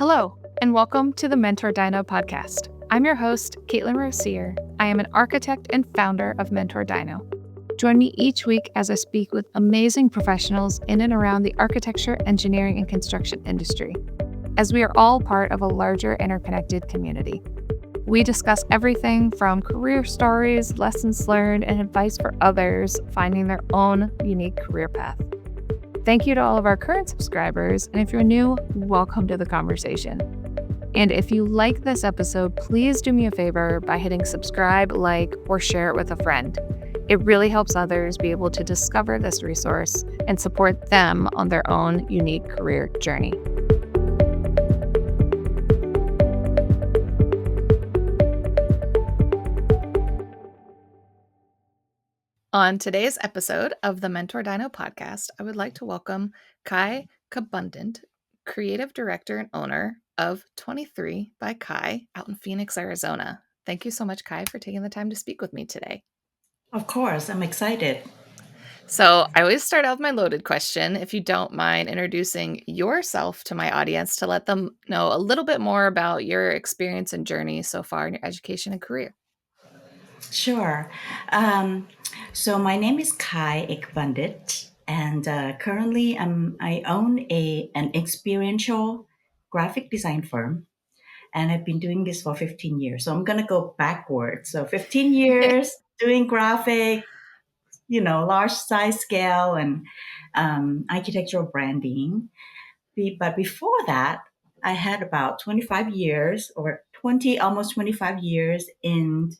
Hello, and welcome to the mentorDINO podcast. I'm your host, Caitlin Rosier. I am an architect and founder of mentorDINO. Join me each week as I speak with amazing professionals in and around the architecture, engineering, and construction industry, as we are all part of a larger interconnected community. We discuss everything from career stories, lessons learned, and advice for others finding their own unique career path. Thank you to all of our current subscribers, and if you're new, welcome to the conversation. And if you like this episode, please do me a favor by hitting subscribe, like, or share it with a friend. It really helps others be able to discover this resource and support them on their own unique career journey. On today's episode of the mentorDINO podcast, I would like to welcome Kai Ekbundit, creative director and owner of 23 by Kai out in Phoenix, Arizona. Thank you so much, Kai, for taking the time to speak with me today. Of course, I'm excited. So I always start out with my loaded question. If you don't mind introducing yourself to my audience to let them know a little bit more about your experience and journey so far in your education and career. Sure. So my name is Kai Ekbundit, and currently I own an experiential graphic design firm, and I've been doing this for 15 years. So I'm going to go backwards. So 15 years doing graphic, large size scale and architectural branding. But before that, I had about 25 years or almost 25 years in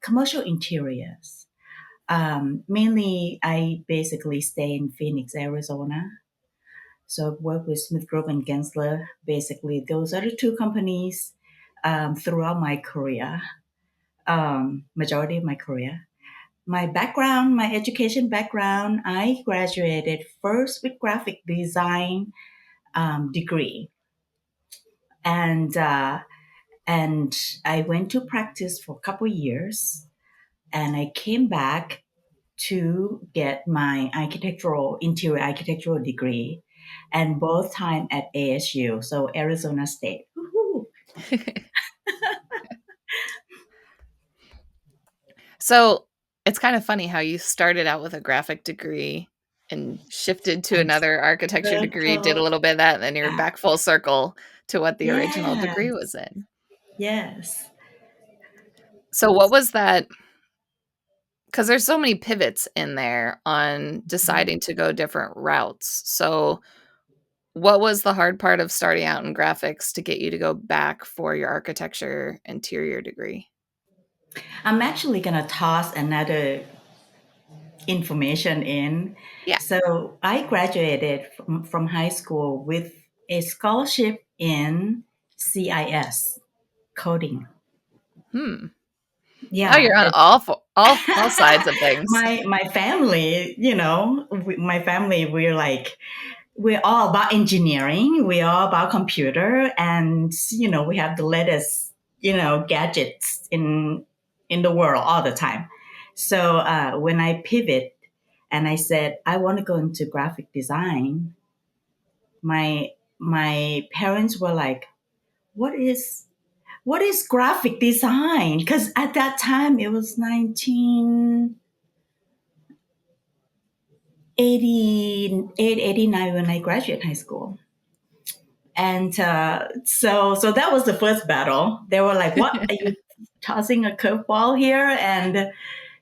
commercial interiors. Mainly, I basically stay in Phoenix, Arizona. So I've worked with Smith Grove and Gensler. Basically, those are the two companies throughout my career, majority of my career. My background, my education background, I graduated first with graphic design degree. And I went to practice for a couple of years, and I came back to get my interior architectural degree, and both time at ASU, so Arizona State. So it's kind of funny how you started out with a graphic degree and shifted to And another architecture degree, did a little bit of that, and then you're back full circle to what the original yeah, degree was in. yes. So what was that? Because there's so many pivots in there on deciding to go different routes. So what was the hard part of starting out in graphics to get you to go back for your architecture interior degree? I'm actually gonna toss another information in. Yeah. So I graduated from high school with a scholarship in CIS coding. Oh, Yeah, you're on all sides of things. my family, my family, we're all about engineering. We're all about computer, and we have the latest gadgets in the world all the time. So when I pivot and I said I want to go into graphic design, my parents were like, "What is graphic design?" Because at that time it was 1988, 89 when I graduated high school. And so that was the first battle. They were like, "What are you tossing a curveball here?" And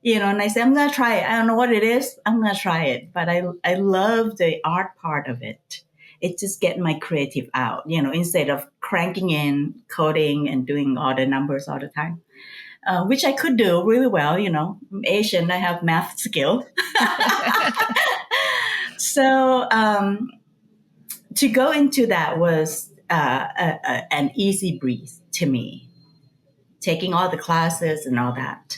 and I said, "I'm gonna try it. I don't know what it is. I'm gonna try it." But I love the art part of it. It's just getting my creative out, instead of cranking in coding and doing all the numbers all the time, which I could do really well. I'm Asian. I have math skill. So to go into that was an easy breeze to me, taking all the classes and all that.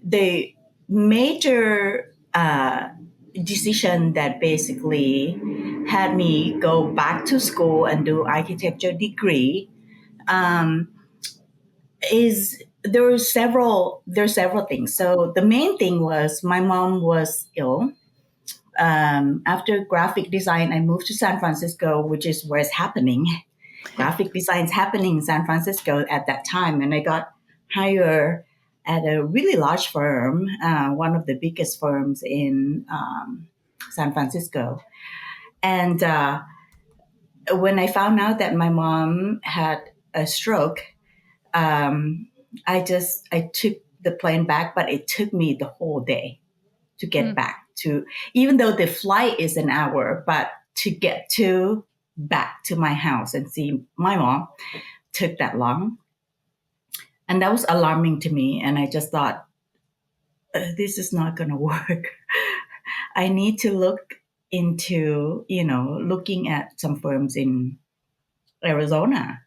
The major decision that basically had me go back to school and do architecture degree is there's several things. So the main thing was my mom was ill. after graphic design, I moved to San Francisco, which is where it's happening. Graphic design is happening in San Francisco at that time. And I got hired at a really large firm, one of the biggest firms in San Francisco. And when I found out that my mom had a stroke, um, I took the plane back, but it took me the whole day to get back to, even though the flight is an hour, but to get to back to my house and see my mom took that long. And that was alarming to me. And I just thought, this is not going to work. I need to look into, looking at some firms in Arizona.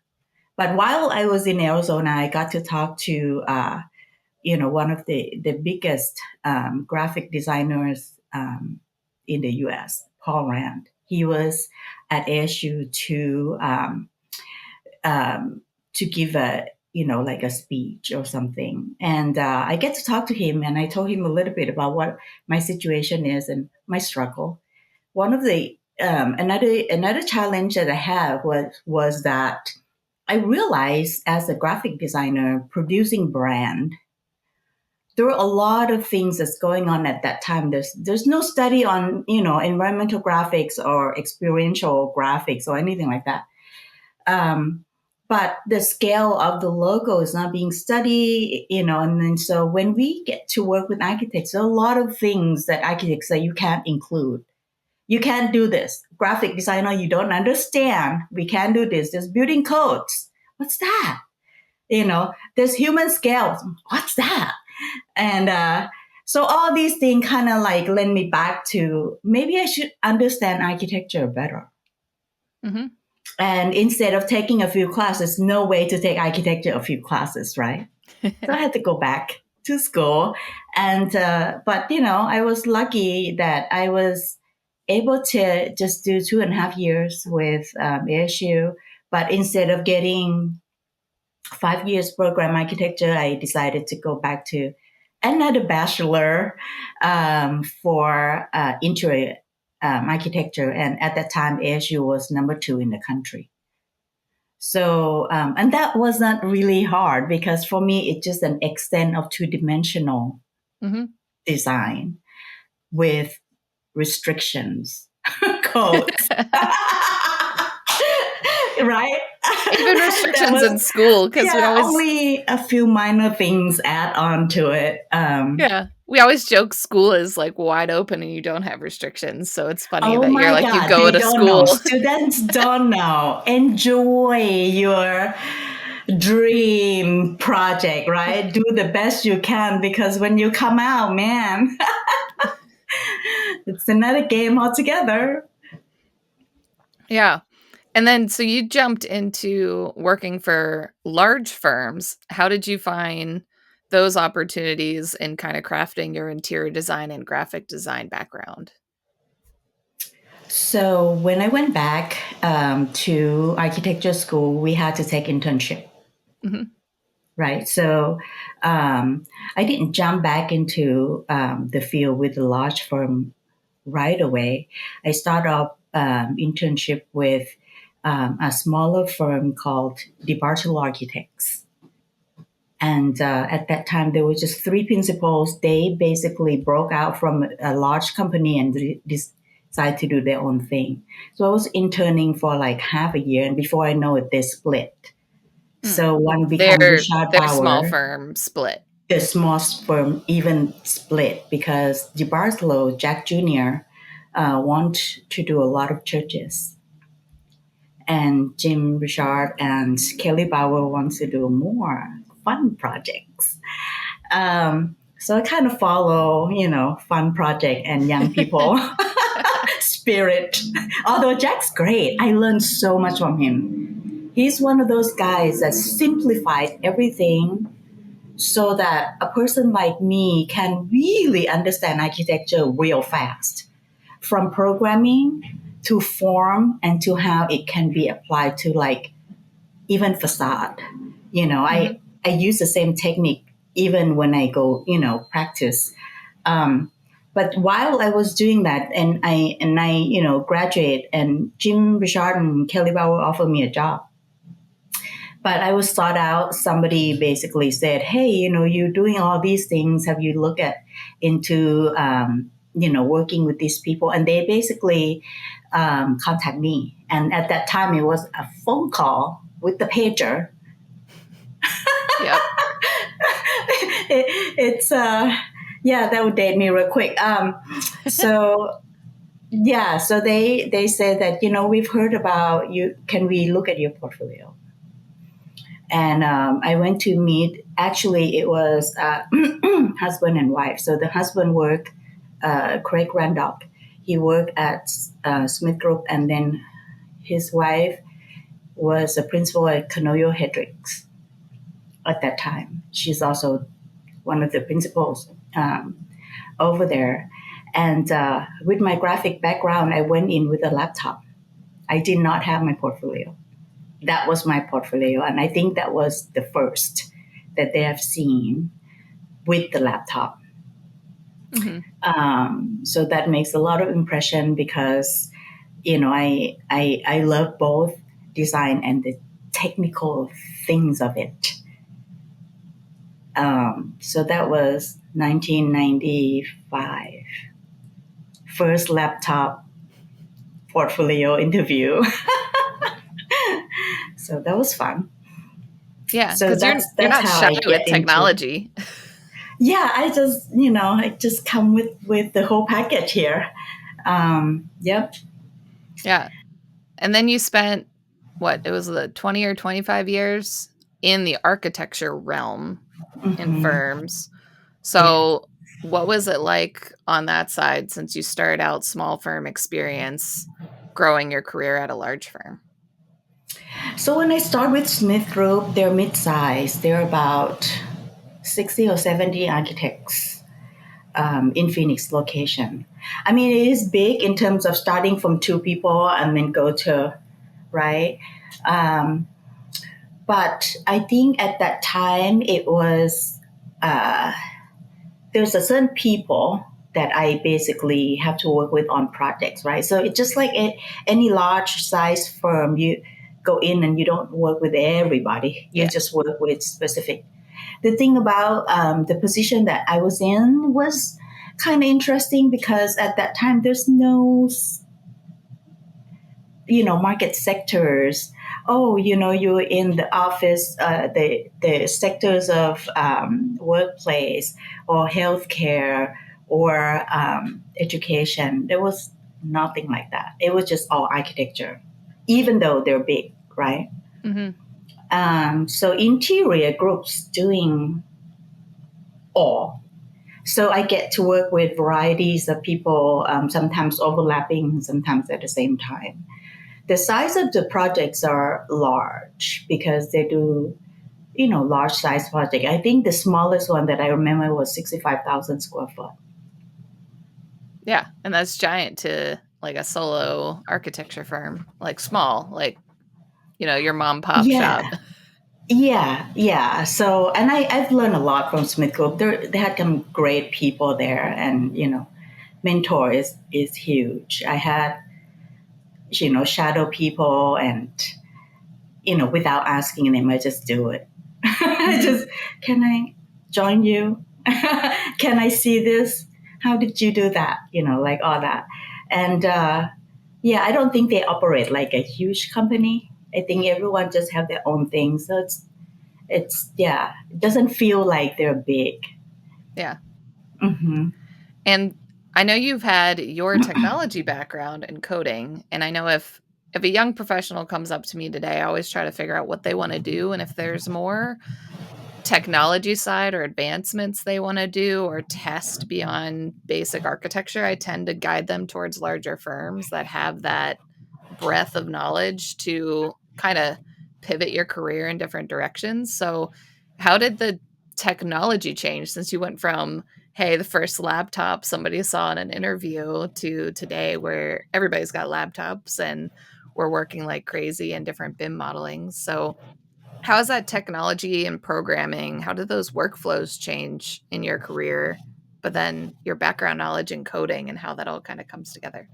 But while I was in Arizona, I got to talk to, one of the biggest graphic designers in the U.S., Paul Rand. He was at ASU to give like a speech or something. And I get to talk to him, and I told him a little bit about what my situation is and my struggle. One of the another challenge that I have was that I realized as a graphic designer producing brand, there were a lot of things that's going on at that time. There's no study on environmental graphics or experiential graphics or anything like that. But the scale of the logo is not being studied, and then so when we get to work with architects, there are a lot of things that architects say you can't include. You can't do this. Graphic designer, you don't understand. We can't do this. There's building codes. What's that? There's human scales. What's that? And so all these things kind of like lend me back to maybe I should understand architecture better. Mm-hmm. And instead of taking a few classes, no way to take architecture a few classes, right? So I had to go back to school. And but I was lucky that I was able to just do 2.5 years with ASU. But instead of getting 5 years program architecture, I decided to go back to another bachelor for interior architecture. And at that time, ASU was number 2 in the country. So, and that was not really hard because for me, it's just an extent of 2-dimensional design with restrictions, codes. Right? Even restrictions in school, because we always only a few minor things add on to it. We always joke school is like wide open and you don't have restrictions. So it's funny that you're like God, you go to school. Know. Students don't know. Enjoy your dream project, right? Do the best you can because when you come out, man, it's another game altogether. Yeah. And then, so you jumped into working for large firms. How did you find those opportunities in kind of crafting your interior design and graphic design background? So when I went back to architecture school, we had to take internship. Mm-hmm. Right. So I didn't jump back into the field with a large firm right away. I started off internship with a smaller firm called Departure Architects. And at that time, there were just 3 principals. They basically broke out from a large company and decided to do their own thing. So I was interning for like half a year. And before I know it, they split. So one became Richard their Bauer. Small firm split. The small firm even split because DeBartolo, Jack Jr., want to do a lot of churches. And Jim Richard and Kelly Bauer wants to do more fun projects. So I kind of follow, fun project and young people spirit. Although Jack's great. I learned so much from him. He's one of those guys that simplified everything so that a person like me can really understand architecture real fast. From programming to form and to how it can be applied to like even facade. I use the same technique even when I go, practice. But But while I was doing that, and I graduate, and Jim Richard and Kelly Bauer offered me a job. But I was thought out. Somebody basically said, "Hey, you're doing all these things. Have you looked at into working with these people?" And they basically contact me. And at that time, it was a phone call with the pager. Yep. It's yeah, that would date me real quick. So yeah, so they said that we've heard about you. Can we look at your portfolio? And I went to meet. Actually, it was husband and wife. So the husband worked, Craig Randolph. He worked at Smith Group, and then his wife was a principal at Canoyo Hendricks at that time. She's also one of the principals over there. And with my graphic background, I went in with a laptop. I did not have my portfolio. That was my portfolio. And I think that was the first that they have seen with the laptop. So that makes a lot of impression because, I love both design and the technical things of it. So that was 1995. First laptop portfolio interview. So that was fun. Yeah, So because you're not how shy I get with technology. Yeah, I just come with the whole package here. Yep. Yeah. And then you spent, it was the 20 or 25 years in the architecture realm in firms. So what was it like on that side since you started out small firm experience, growing your career at a large firm? So when I start with Smith Group, they're mid-size. They're about 60 or 70 architects in Phoenix location. I mean, it is big in terms of starting from 2 people and then go to, right? But I think at that time it was, there's a certain people that I basically have to work with on projects, right? So it's just like any large size firm, you go in and you don't work with everybody. You just work with specific. The thing about the position that I was in was kind of interesting because at that time there's no market sectors. Oh, you're in the office, the sectors of workplace or healthcare or education. There was nothing like that. It was just all architecture, even though they're big, right? So interior groups doing all. So I get to work with varieties of people, sometimes overlapping, sometimes at the same time. The size of the projects are large because they do, large size project. I think the smallest one that I remember was 65,000 square foot. Yeah, and that's giant to like a solo architecture firm, like small, like your mom pop shop. Yeah. So, and I've learned a lot from Smith Group. They had some great people there, and mentor is huge. I had shadow people, and without asking them, I just do it. I just, can I join you? Can I see this? How did you do that? Like all that. And I don't think they operate like a huge company. I think everyone just have their own thing. So it doesn't feel like they're big. Yeah. And I know you've had your technology background in coding, and I know if a young professional comes up to me today, I always try to figure out what they want to do, and if there's more technology side or advancements they want to do or test beyond basic architecture, I tend to guide them towards larger firms that have that breadth of knowledge to kind of pivot your career in different directions. So how did the technology change since you went from, hey, the first laptop somebody saw in an interview to today where everybody's got laptops and we're working like crazy in different BIM modeling? So how is that technology and programming? How did those workflows change in your career but then your background knowledge in coding and how that all kind of comes together.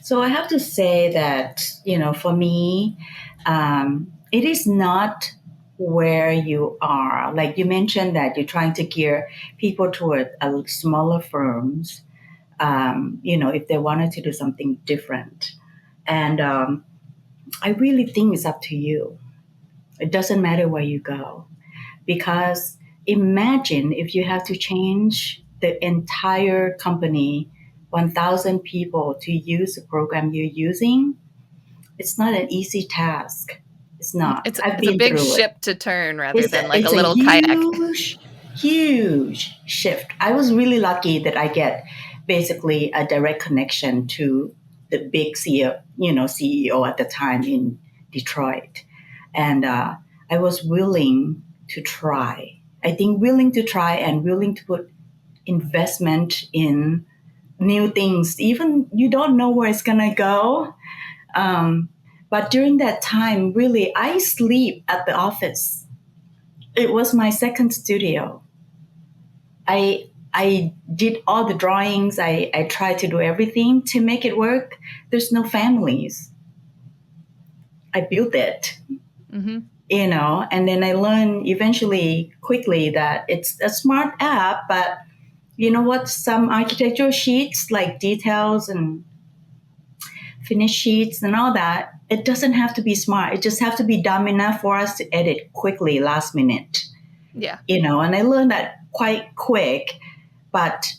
So I have to say that, for me, it is not where you are. Like you mentioned that you're trying to gear people toward smaller firms, if they wanted to do something different. And I really think it's up to you. It doesn't matter where you go. Because imagine if you have to change the entire company, 1,000 people to use the program you're using. It's not an easy task. It's not. It's I've a been big through it. ship to turn rather It's than a, like a it's a little kayak. huge shift. I was really lucky that I get basically a direct connection to the big CEO at the time in Detroit. And I was willing to try. I think willing to try and willing to put investment in new things, even you don't know where it's gonna go. But during that time, really, I sleep at the office. It was my second studio. I did all the drawings. I tried to do everything to make it work. There's no families. I built it. Mm-hmm. And then I learned eventually quickly that it's a smart app, but you know what? Some architectural sheets like details and finish sheets and all that, it doesn't have to be smart. It just have to be dumb enough for us to edit quickly last minute. Yeah. And I learned that quite quick. But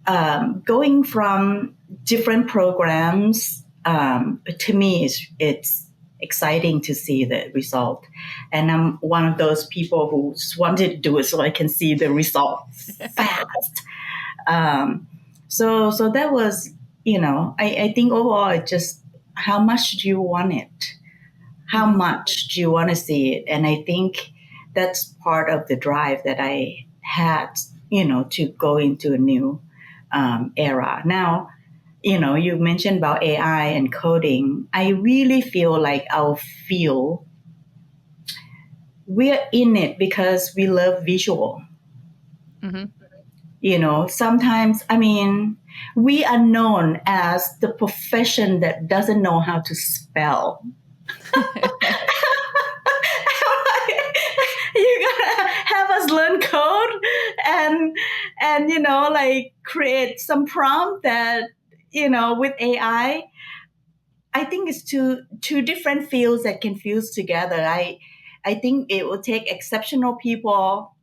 going from different programs, to me, it's exciting to see the result. And I'm one of those people who just wanted to do it so I can see the result fast. So that was, I think overall, it just how much do you want it? How much do you want to see it? And I think that's part of the drive that I had, to go into a new era. Now, you mentioned about AI and coding. I really feel like our field, we're in it because we love visual. Mm-hmm. Sometimes, we are known as the profession that doesn't know how to spell. You gotta have us learn code and like create some prompt that with AI. I think it's two different fields that can fuse together. I think it will take exceptional people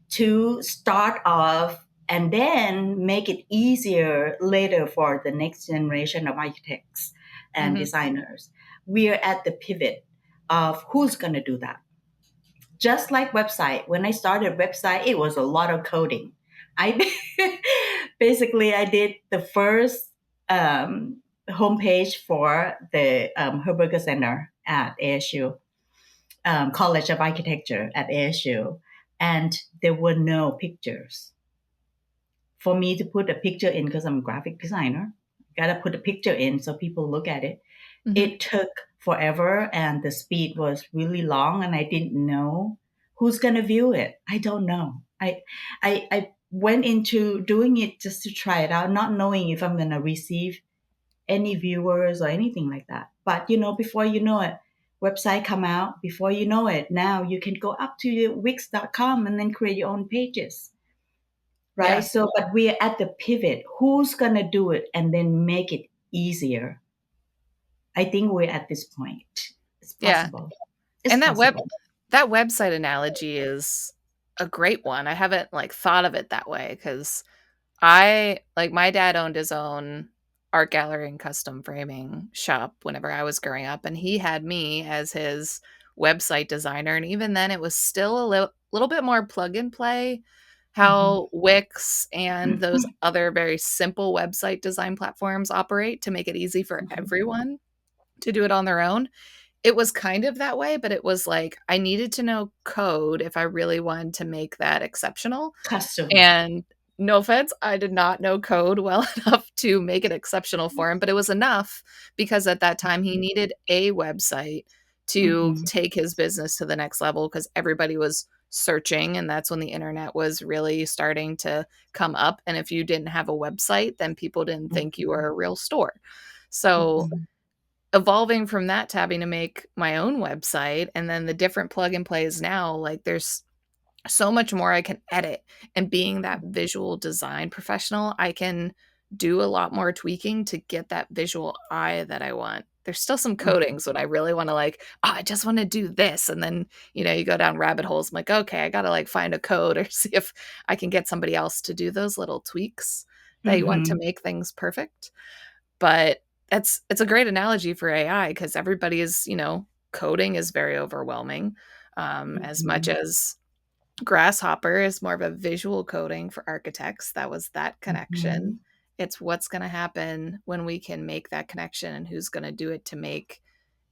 to start off and then make it easier later for the next generation of architects and designers. We're at the pivot of who's going to do that. Just like website, when I started website, it was a lot of coding. I basically I did the first homepage for the Herberger Center at ASU, College of Architecture at ASU, and there were no pictures. For me to put a picture in, because I'm a graphic designer, gotta put a picture in so people look at it. Mm-hmm. It took forever, and the speed was really long, and I didn't know who's gonna view it. I don't know. I went into doing it just to try it out, not knowing if I'm gonna receive any viewers or anything like that. But before you know it, website come out. Before you know it, now you can go up to Wix.com and then create your own pages. Right? Yeah. So, but we're at the pivot. Who's going to do it and then make it easier? I think we're at this point. It's possible. Yeah. And that website analogy is a great one. I haven't thought of it that way because my dad owned his own art gallery and custom framing shop whenever I was growing up. And he had me as his website designer. And even then it was still a little bit more plug and play. How Wix and those other very simple website design platforms operate to make it easy for everyone to do it on their own. It was kind of that way, but it was like I needed to know code if I really wanted to make that exceptional. Custom. And no offense, I did not know code well enough to make it exceptional for him, but it was enough because at that time he needed a website to take his business to the next level because everybody was searching, and that's when the internet was really starting to come up. And if you didn't have a website, then people didn't think you were a real store. So Mhm. evolving from that to having to make my own website, and then the different plug and plays now, like there's so much more I can edit. And being that visual design professional, I can do a lot more tweaking to get that visual eye that I want. There's still some Mhm. codings when I really want to like, oh, I just want to do this. And then, you go down rabbit holes. I'm like, okay, I got to like find a code or see if I can get somebody else to do those little tweaks that you want to Mhm. make things perfect. But it's a great analogy for AI because everybody is, coding is very overwhelming. As much Mhm. as Grasshopper is more of a visual coding for architects. That was that connection. Mhm. It's what's going to happen when we can make that connection and who's going to do it to make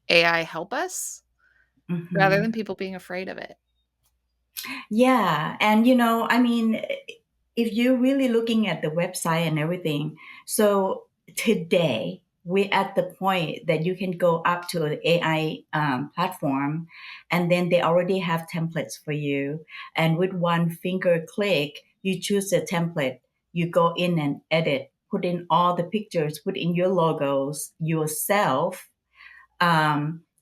AI help us rather than Mhm. people being afraid of it. Yeah, and I mean, if you're really looking at the website and everything, so today we're at the point that you can go up to an AI platform, and then they already have templates for you, and with one finger click, you choose a template, you go in and edit, put in all the pictures, put in your logos yourself.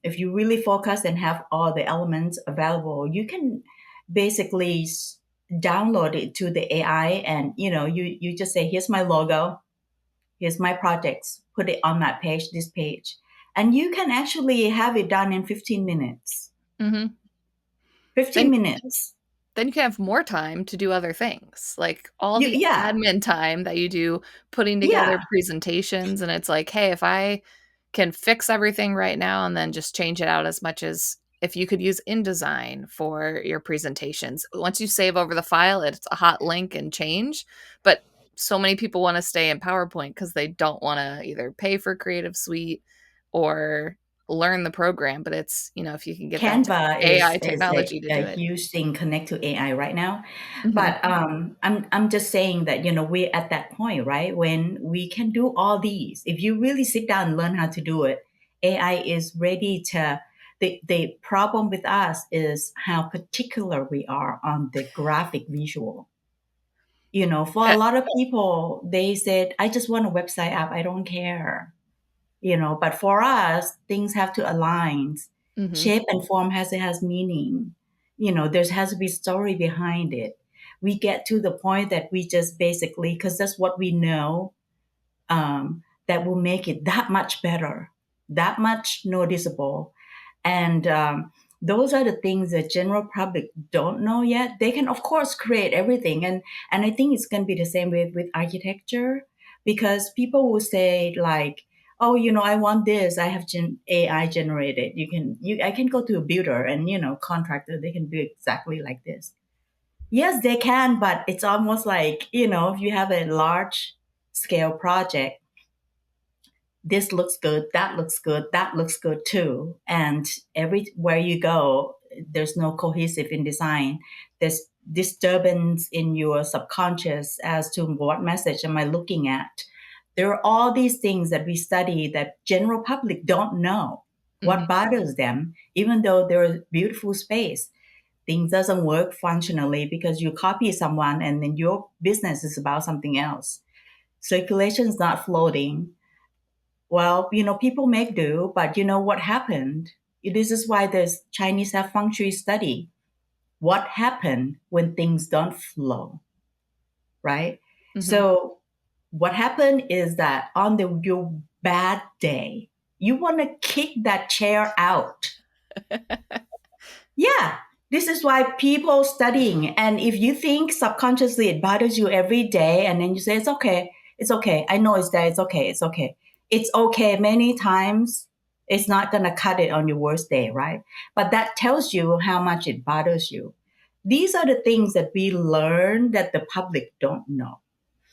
If you really focus and have all the elements available, you can basically download it to the AI, and you just say, "Here's my logo, here's my projects, put it on that page, this page," and you can actually have it done in 15 minutes. Mhm. 15 Then minutes. then you can have more time to do other things. Like all You the Yeah, admin time that you do putting together yeah. presentations, and it's like, "Hey, if I can fix everything right now and then just change it out as much as if you could use InDesign for your presentations. Once you save over the file, it's a hot link and change. But so many people want to stay in PowerPoint because they don't want to either pay for Creative Suite or learn the program. But it's, if you can get that Canva AI is technology to a do it. huge thing connect to AI right now. Hmm. But I'm just saying that we're at that point, right, when we can do all these. If you really sit down and learn how to do it, AI is ready to. The problem with us is how particular we are on the graphic visual. For a lot of people, they said, "I just want a website app. I don't care." But for us, things have to align. Hmm. Shape and form has meaning. There has to be story behind it. We get to the point that we just basically, because that's what we know, that will make it that much better, that much noticeable. And those are the things that general public don't know yet. They can of course create everything, and I think it's going to be the same with architecture, because people will say like, "Oh, I want this, I have AI generated. I can go to a builder and contractor, they can do exactly like this." Yes, they can, but it's almost like, if you have a large scale project, this looks good, that looks good, that looks good too. And everywhere you go, there's no cohesive in design. There's disturbance in your subconscious as to what message am I looking at. There are all these things that we study that general public don't know what Hmm. bothers them, even though there is beautiful space. Things doesn't work functionally because you copy someone and then your business is about something else. Circulation is not floating. Well, people make do, but you know what happened? This is why there's Chinese have feng shui study. What happened when things don't flow, right? Hmm. So what happened is that on your bad day, you want to kick that chair out. Yeah, this is why people studying. And if you think subconsciously it bothers you every day, and then you say, it's okay. I know it's there. It's okay. It's okay. It's okay many times. It's not going to cut it on your worst day, right? But that tells you how much it bothers you. These are the things that we learn that the public don't know.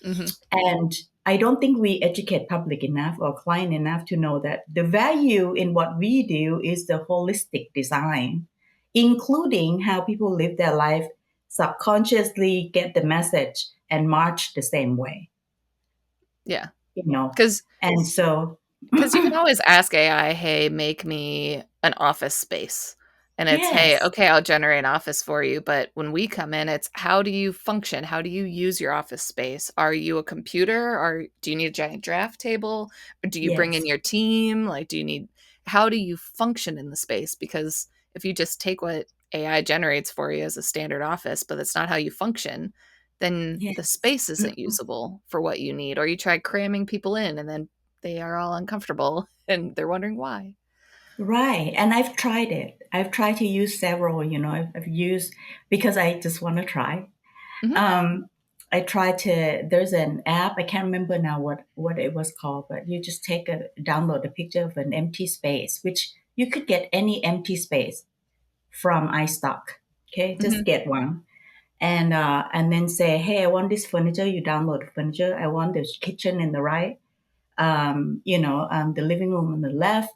Hmm. And I don't think we educate public enough or client enough to know that the value in what we do is the holistic design, including how people live their life, subconsciously get the message and march the same way, Yeah. you know. Because And so, you can always ask AI, hey, make me an office space. And it's, hey, Yes. okay, I'll generate an office for you. But when we come in, it's how do you function? How do you use your office space? Are you a computer? Or do you need a giant draft table? Or do you bring in Yes. your team? Like, how do you function in the space? Because if you just take what AI generates for you as a standard office, but that's not how you function, then the Yes. space isn't usable for what you need. Or you try cramming people in and then they are all uncomfortable and they're wondering why. Right. And I've tried it. I've tried to use several, I've used because I just want to try. Hmm. Um, I tried to, there's an app, I can't remember now what it was called, but you just download a picture of an empty space, which you could get any empty space from iStock. Okay. Just Hmm. get one. And then say, hey, I want this furniture. You download the furniture. I want this kitchen in the right, the living room on the left,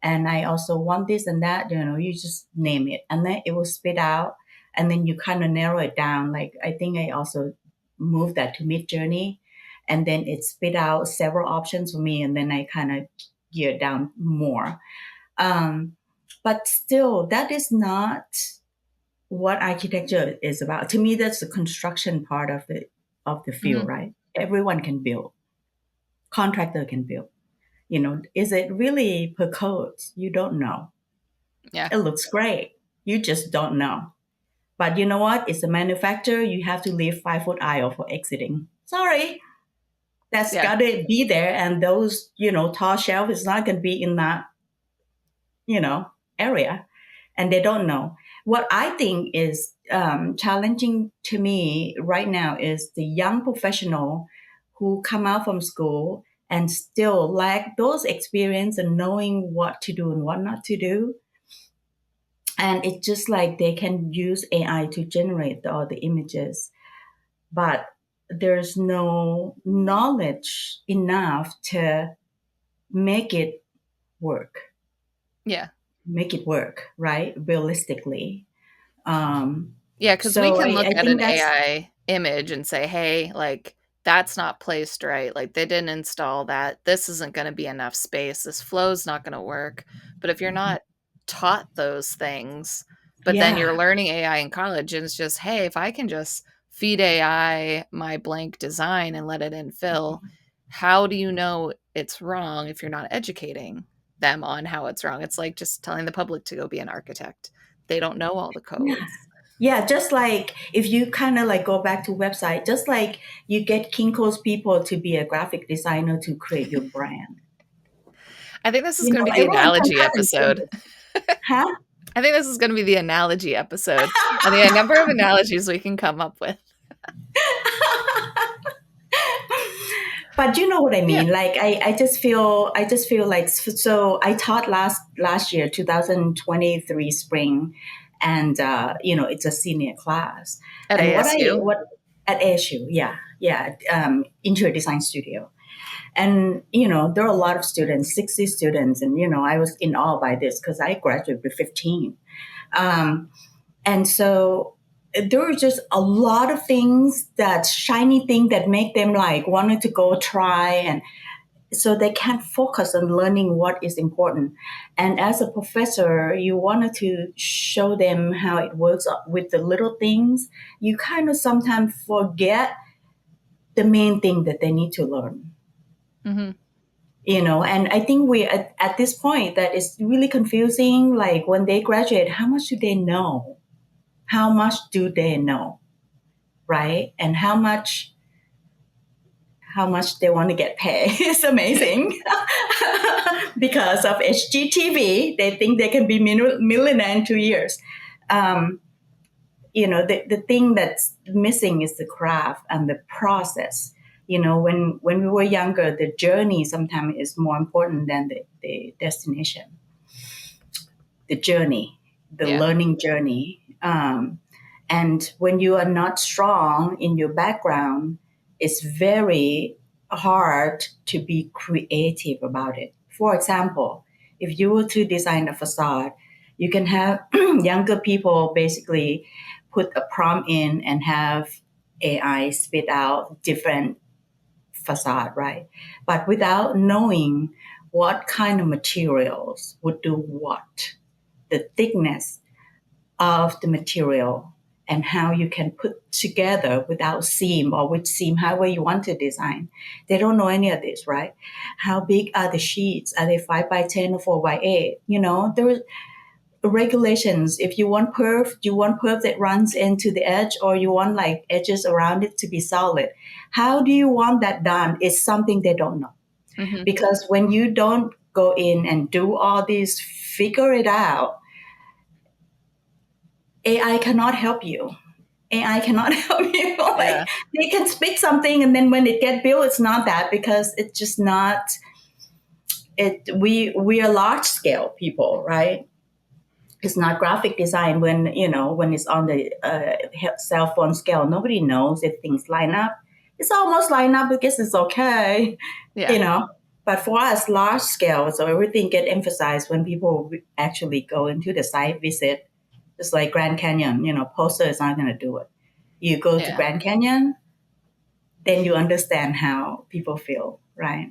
and I also want this and that. You just name it, and then it will spit out, and then you kind of narrow it down. Like I think I also moved that to Mid Journey, and then it spit out several options for me, and then I kind of geared down more. Um, but still, that is not what architecture is about. To me, that's the construction part of the field, Hmm. right? Everyone can build, contractor can build. Is it really per code? You don't know. Yeah. It looks great. You just don't know. But you know what? It's a manufacturer. You have to leave 5 foot aisle for exiting. Sorry, that's Yeah. got to be there. And those, tall shelf is not going to be in that, you know, area. And they don't know. What I think is challenging to me right now is the young professional who come out from school and still lack those experience and knowing what to do and what not to do. And it's just like they can use AI to generate all the images, but there's no knowledge enough to make it work, Yeah. right? Realistically. Um, Yeah, because we so can I, look I at think an that's, AI image and say, hey, like, that's not placed right. Like, they didn't install that. This isn't going to be enough space. This flow's not going to work. But if you're not taught those things, but then you're yeah, learning AI in college, and it's just, hey, if I can just feed AI my blank design and let it infill, how do you know it's wrong if you're not educating them on how it's wrong? It's like just telling the public to go be an architect. They don't know all the yeah, codes. yeah. Just like if you kind of like go back to website, just like you get Kinko's people to be a graphic designer to create your brand. I think this is going to be the Everyone can analogy cut and episode. paste, huh? I think this is going to be the analogy episode and the number of analogies we can come up with. But you know what I Yeah. mean. Like I just feel like, so I taught last year 2023 spring, and it's a senior class. At And ASU. what at ASU, yeah, yeah, interior design studio. And there are a lot of students, 60 students, and I was in awe by this because I graduated with 15. um, and so there were just a lot of things, that shiny thing that make them like wanted to go try, and so they can't focus on learning what is important. And as a professor, you wanted to show them how it works with the little things. You kind of sometimes forget the main thing that they need to learn. Hmm. And I think we at this point that is really confusing. Like when they graduate, how much do they know? How much do they know, right? And how much they want to get paid. It's amazing. Because of HGTV, they think they can be millionaire in 2 years. Um, the thing that's missing is the craft and the process. When we were younger, the journey sometimes is more important than the destination, the journey, the Yeah. learning journey. And when you are not strong in your background, it's very hard to be creative about it. For example, if you were to design a facade, you can have younger people basically put a prompt in and have AI spit out different facade, right? But without knowing what kind of materials would do what, the thickness. of the material and how you can put together without seam or with seam, however you want to design. They don't know any of this, right? How big are the sheets? Are they 5 by 10 or 4 by 8? There are regulations. If you want perf, you want perf that runs into the edge, or you want like edges around it to be solid. How do you want that done is something they don't know. Mm-hmm. Because when you don't go in and do all this, figure it out, AI cannot help you. AI cannot help you. Like, they can speak something, and then when it get built, it's not that, because it's just not it. We are large scale people, right? It's not graphic design when it's on the cell phone scale. Nobody knows if things line up. It's almost line up because it's okay, But for us, large scale, so everything get emphasized when people actually go into the site visit. Just like Grand Canyon, poster is not going to do it. You go to Grand Canyon, then you understand how people feel, right?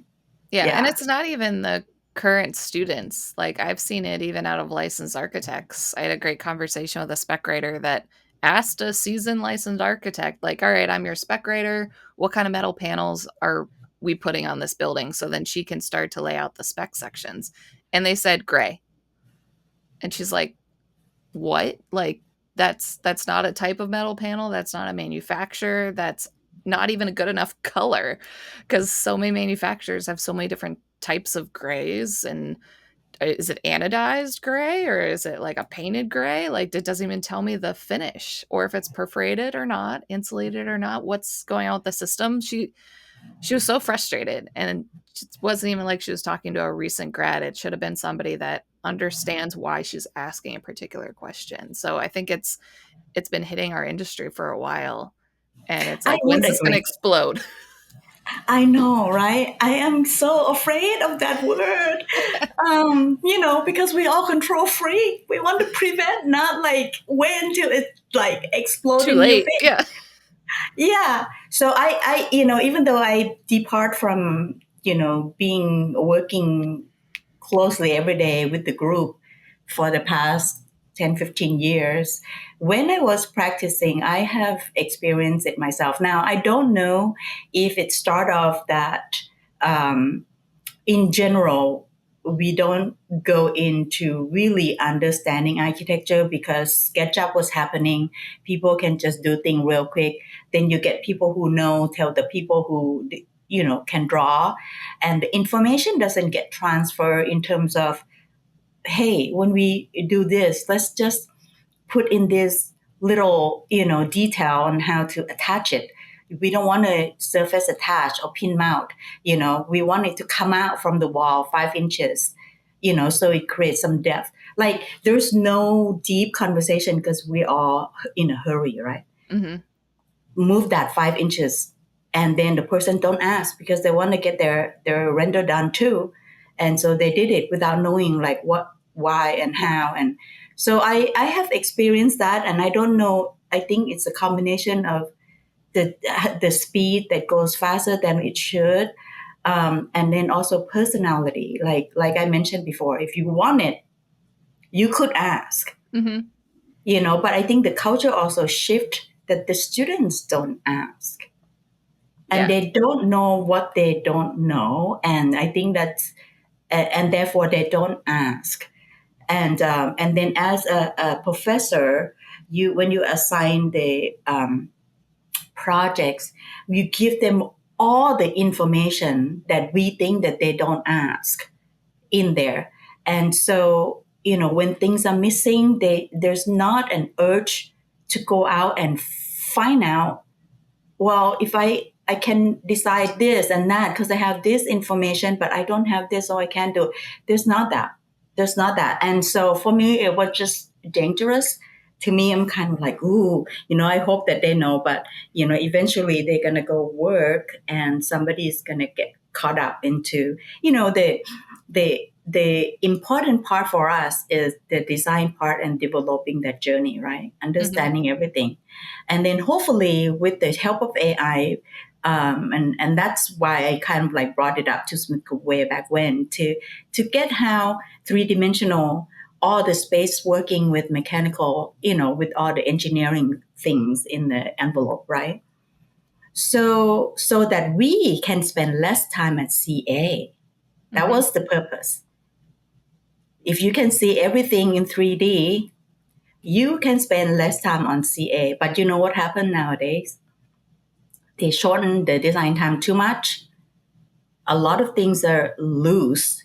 Yeah, and it's not even the current students. Like, I've seen it even out of licensed architects. I had a great conversation with a spec writer that asked a seasoned licensed architect, like, all right, I'm your spec writer. What kind of metal panels are we putting on this building? So then she can start to lay out the spec sections. And they said gray. And she's like, what? Like, that's not a type of metal panel. That's not a manufacturer. That's not even a good enough color, because so many manufacturers have so many different types of grays. And is it anodized gray, or is it like a painted gray? Like, it doesn't even tell me the finish, or if it's perforated or not, insulated or not, what's going on with the system. She was so frustrated, and it wasn't even like she was talking to a recent grad. It should have been somebody that understands why she's asking a particular question. So I think it's been hitting our industry for a while, and it's like, when's this going to explode? I know, right? I am so afraid of that word, because we all control freak. We want to prevent, not like wait until it's like exploding. Too late. Yeah. Yeah. So I, even though I depart from, working closely every day with the group for the past 10, 15 years, when I was practicing, I have experienced it myself. Now, I don't know if it started off that in general, we don't go into really understanding architecture because SketchUp was happening. People can just do things real quick. Then you get people who know, tell the people who, can draw. And the information doesn't get transferred in terms of, hey, when we do this, let's just put in this little, detail on how to attach it. We don't want to surface attach or pin mount. We want it to come out from the wall 5 inches, so it creates some depth. Like, there's no deep conversation because we're all in a hurry, right? Mm-hmm. Move that 5 inches, and then the person don't ask because they want to get their render done too. And so they did it without knowing like what, why, and how. And so I have experienced that, and I don't know. I think it's a combination of the speed that goes faster than it should, and then also personality. Like I mentioned before, if you want it, you could ask. Mm-hmm. But I think the culture also shift that the students don't ask, and they don't know what they don't know, and I think that's and therefore they don't ask. And then as a professor, when you assign the projects, you give them all the information that we think that they don't ask in there. And so, when things are missing, there's not an urge to go out and find out, well, if I can decide this and that because I have this information, but I don't have this, so I can't do it. There's not that. And so for me, it was just dangerous. To me, I'm kind of like, ooh, I hope that they know, but, eventually they're going to go work and somebody's going to get caught up into, the important part for us is the design part and developing that journey, right? Understanding everything. And then hopefully with the help of AI, and that's why I kind of like brought it up to Smith way back when, to get how 3-dimensional all the space working with mechanical, with all the engineering things in the envelope, right? So that we can spend less time at CA. That Mm-hmm. was the purpose. If you can see everything in 3D, you can spend less time on CA. But you know what happened nowadays? They shorten the design time too much. A lot of things are loose.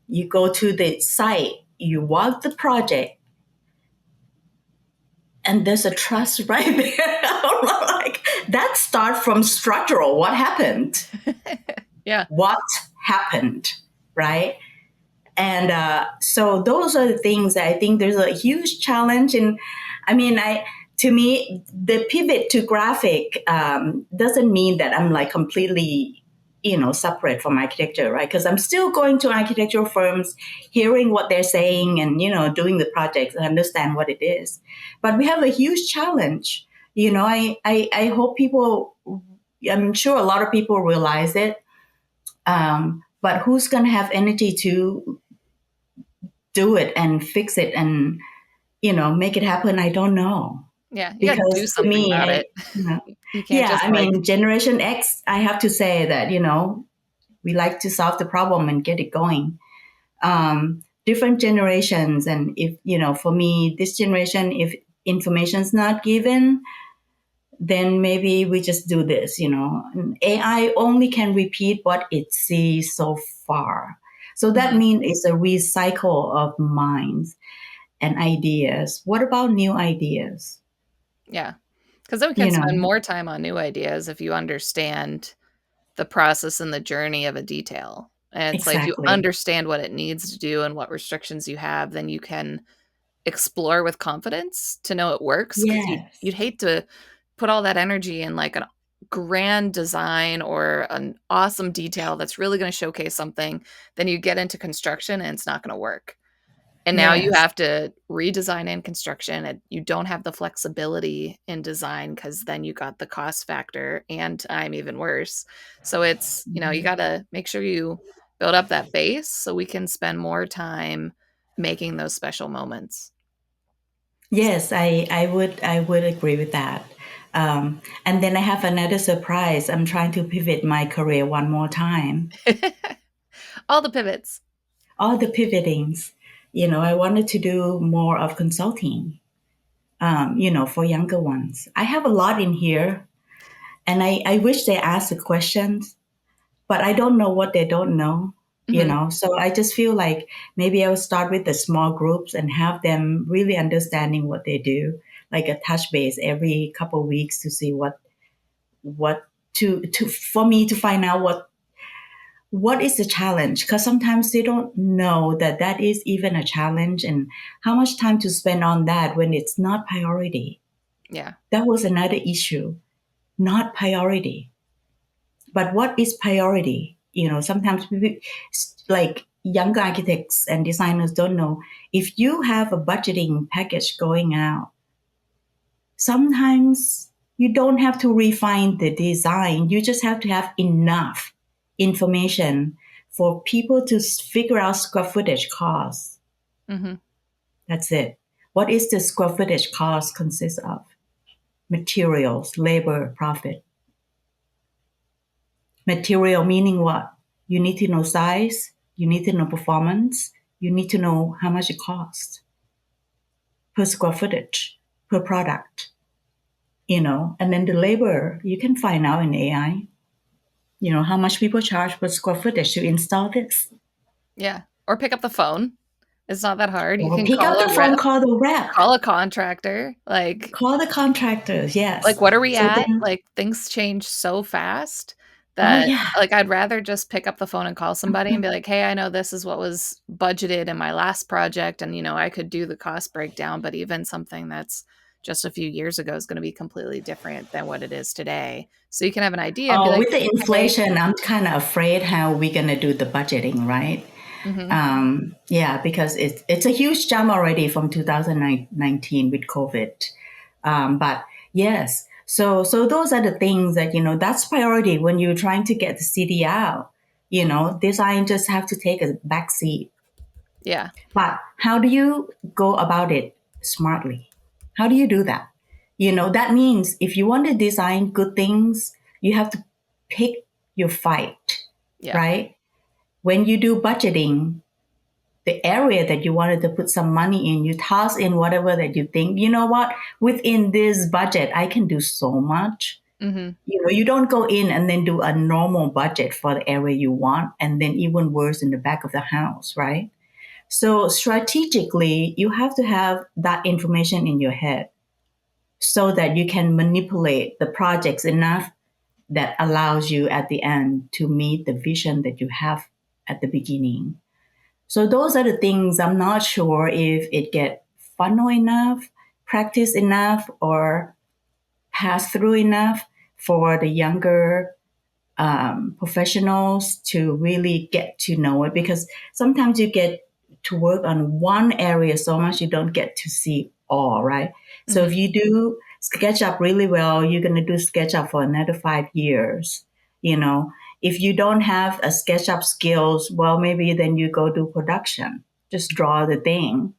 You go to the site, you walk the project, and there's a trust right there. Like that start from structural. What happened? Yeah. What happened? Right? And so those are the things that I think there's a huge challenge. And I mean, to me, the pivot to graphic doesn't mean that I'm like completely, separate from architecture, right? Because I'm still going to architectural firms, hearing what they're saying and, doing the projects and understand what it is. But we have a huge challenge. I hope people, I'm sure a lot of people realize it. But who's going to have energy to do it and fix it and make it happen? I don't know. Yeah. You got to do Because to something me, about it. You can't yeah, just I like, mean, Generation X, I have to say that we like to solve the problem and get it going. Different generations, and if for me, this generation, if information's not given, then maybe we just do this. And AI only can repeat what it sees so far. So that Mhm. means it's a recycle of minds and ideas. What about new ideas? Yeah. Because then we can You spend know, more time on new ideas if you understand the process and the journey of a detail. And it's like you exactly. understand what it needs to do and what restrictions you have, then you can explore with confidence to know it works. Because Yes. you'd hate to put all that energy in like a grand design or an awesome detail that's really going to showcase something. Then you get into construction and it's not going to work. And now you Yes. have to redesign in construction, and you don't have the flexibility in design because then you got the cost factor and time even worse. So it's, you Mhm. gotta make sure you build up that base so we can spend more time making those special moments. Yes, I would agree with that. And then I have another surprise. I'm trying to pivot my career one more time. All the pivots. All the pivotings, I wanted to do more of consulting, for younger ones. I have a lot in here, and I wish they asked the questions, but I don't know what they don't know. Mhm. So I just feel like maybe I will start with the small groups and have them really understanding what they do, like a touch base every couple of weeks to see what to for me to find out what is the challenge, because sometimes they don't know that that is even a challenge and how much time to spend on that when it's not priority. Yeah. That was another issue. Not priority. But what is priority? Sometimes like younger architects and designers don't know. If you have a budgeting package going out, sometimes you don't have to refine the design. You just have to have enough information for people to figure out square footage costs. Mhm. That's it. What is the square footage cost consist of? Materials, labor, profit. Material meaning what? You need to know size, you need to know performance, you need to know how much it costs per square footage, per product, and then the labor, you can find out in AI, how much people charge per square footage to install this. Yeah. Or pick up the phone. It's not that hard. You Or can pick up call the a phone, rep, call the rep, call a contractor. call the contractors, Like, yes. what are we So at? then, Like, things change so fast oh that, yeah. like, I'd rather just pick up the phone and call somebody and be like, "Hey, I know this is what was budgeted in my last project, and, I could do the cost breakdown, but even something that's just a few years ago is gonna be completely different than what it is today." So you can have an idea and be Oh, like, with the "Hey." inflation, I'm kind of afraid how we're going to do the budgeting, right? Mhm. Yeah, because it's a huge jump already from 2019 with COVID. But yes, so those are the things that that's priority when you're trying to get the city out. Design just have to take a back seat. Yeah. But how do you go about it smartly? How do you do that? That means if you want to design good things, you have to pick your fight, Yeah. right? When you do budgeting, the area that you wanted to put some money in, you toss in whatever that you think, you know what, within this budget, I can do so much. Mm-hmm. You don't go in and then do a normal budget for the area you want, and then even worse in the back of the house, right? So strategically, you have to have that information in your head so that you can manipulate the projects enough that allows you at the end to meet the vision that you have at the beginning. So those are the things I'm not sure if it get funnel enough, practice enough, or pass through enough for the younger professionals to really get to know it, because sometimes you get to work on one area so much you don't get to see all, right? So if Mm-hmm. you do SketchUp really well, you're going to do SketchUp for another 5 years. You know, if you don't have a SketchUp skills, well, maybe then you go do production, just draw the thing,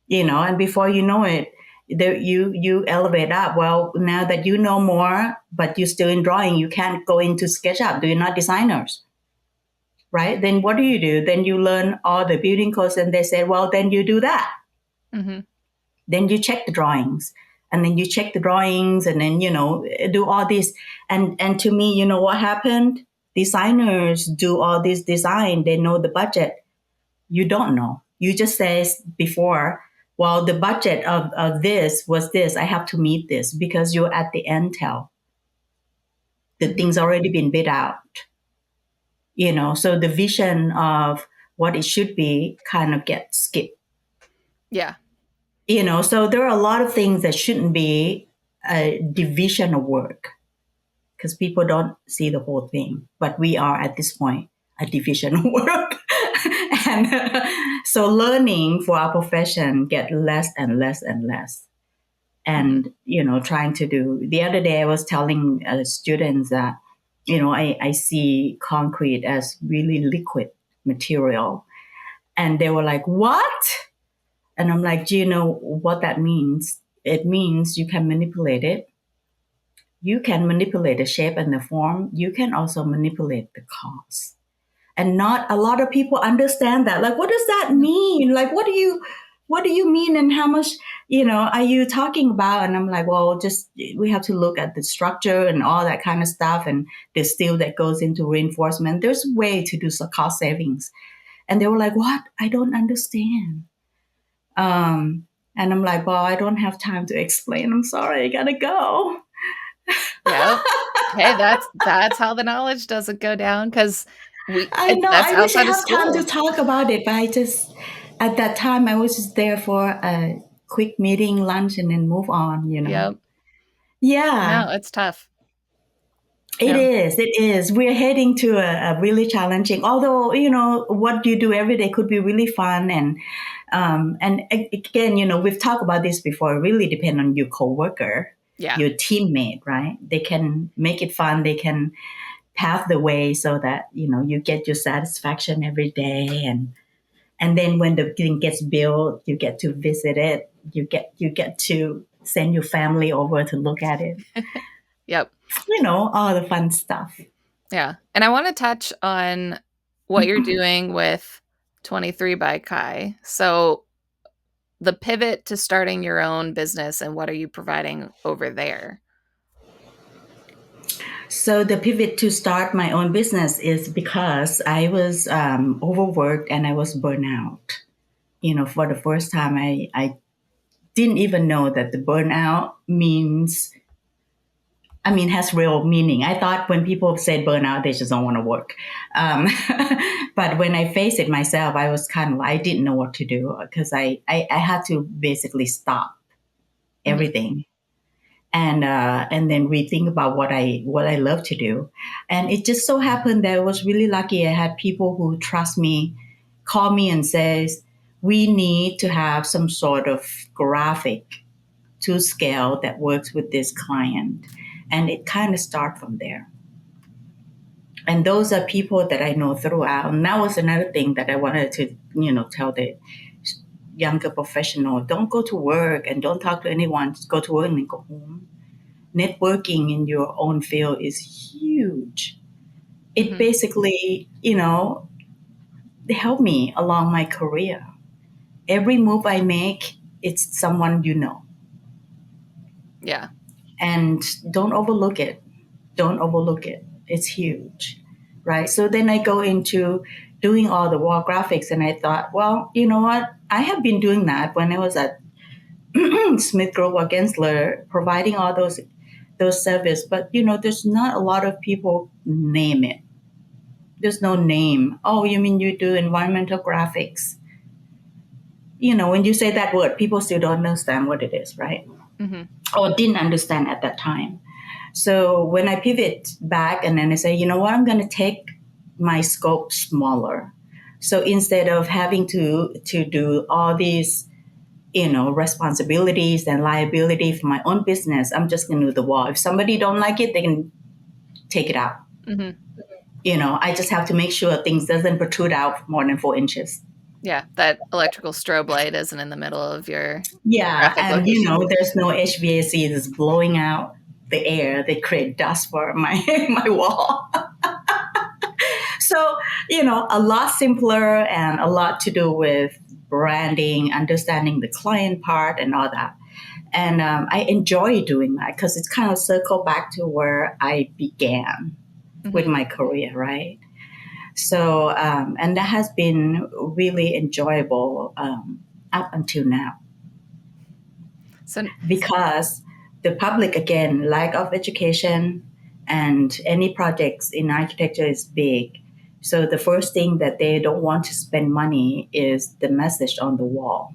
and before you know it, you elevate up. Well, now that you know more, but you're still in drawing, you can't go into SketchUp. You're not designers, right? Then what do? Then you learn all the building codes, and they say, well, then you do that. Mm-hmm. Then you check the drawings, and then you check the drawings, and then do all this. And to me, you know what happened? Designers do all this design. They know the budget. You don't know. You just says before, well, the budget of this was this. I have to meet this because you're at the intel. The Mm-hmm. thing's already been bid out. So the vision of what it should be kind of gets skipped. Yeah. So there are a lot of things that shouldn't be a division of work because people don't see the whole thing. But we are at this point a division of work. And so learning for our profession get less and less and less. Mm-hmm. And, trying to do, the other day I was telling students that, I see concrete as really liquid material. And they were like, what? And I'm like, do you know what that means? It means you can manipulate it. You can manipulate the shape and the form. You can also manipulate the cost. And not a lot of people understand that. Like, what does that mean? Like, what do you mean, and how much are you talking about? And I'm like, well, just we have to look at the structure and all that kind of stuff, and the steel that goes into reinforcement. There's a way to do some cost savings. And they were like, what? I don't understand. And I'm like, well, I don't have time to explain. I'm sorry, I gotta go. Yep. Hey, that's how the knowledge doesn't go down, because I know. that's I wish I outside of have time to school. talk about it, but I just at that time I was just there for a quick meeting, lunch, and then move on. Yep. Yeah, No, it's tough. it No. is. It is. We're heading to a really challenging. Although what you do every day could be really fun, and again, we've talked about this before. It really depends on your coworker, Yeah. your teammate, right? They can make it fun. They can pave the way so that you get your satisfaction every day, and then when the thing gets built, you get to visit it. You get to send your family over to look at it. Yep. All the fun stuff. Yeah. And I want to touch on what you're doing with 23 by Kai. So the pivot to starting your own business, and what are you providing over there? So the pivot to start my own business is because I was overworked and I was burnout. For the first time, I didn't even know that the burnout has real meaning. I thought when people said burnout, they just don't want to work. But when I faced it myself, I was I didn't know what to do because I had to basically stop Mm-hmm. everything and then rethink about what I love to do. And it just so happened that I was really lucky. I had people who trust me, call me and says, we need to have some sort of graphic to scale that works with this client. And it kind of started from there. And those are people that I know throughout. And that was another thing that I wanted to, tell the younger professional. Don't go to work and don't talk to anyone. Just go to work and go home. Networking in your own field is huge. It basically, helped me along my career. Every move I make, it's someone you know. Yeah. And don't overlook it. Don't overlook it. It's huge, right? So then I go into doing all the wall graphics, and I thought, well, you know what? I have been doing that when I was at Smith Grove or Gensler, providing all those service. But there's not a lot of people name it. There's no name. Oh, you mean you do environmental graphics? When you say that word, people still don't understand what it is, right? Mm-hmm. Or didn't understand at that time. So when I pivot back and then I say, you know what, I'm going to take my scope smaller. So instead of having to do all these, responsibilities and liability for my own business, I'm just going to do the wall. If somebody don't like it, they can take it out. Mm-hmm. I just have to make sure things doesn't protrude out more than 4 inches. Yeah, that electrical strobe light isn't in the middle of your Yeah, graphic and location. there's no HVAC that's blowing out the air. They create dust for my my wall. So, a lot simpler and a lot to do with branding, understanding the client part and all that. And I enjoy doing that because it's kind of circle back to where I began with my career, right? So, and that has been really enjoyable up until now. So, Because the public, again, lack of education and any projects in architecture is big. So the first thing that they don't want to spend money is the message on the wall.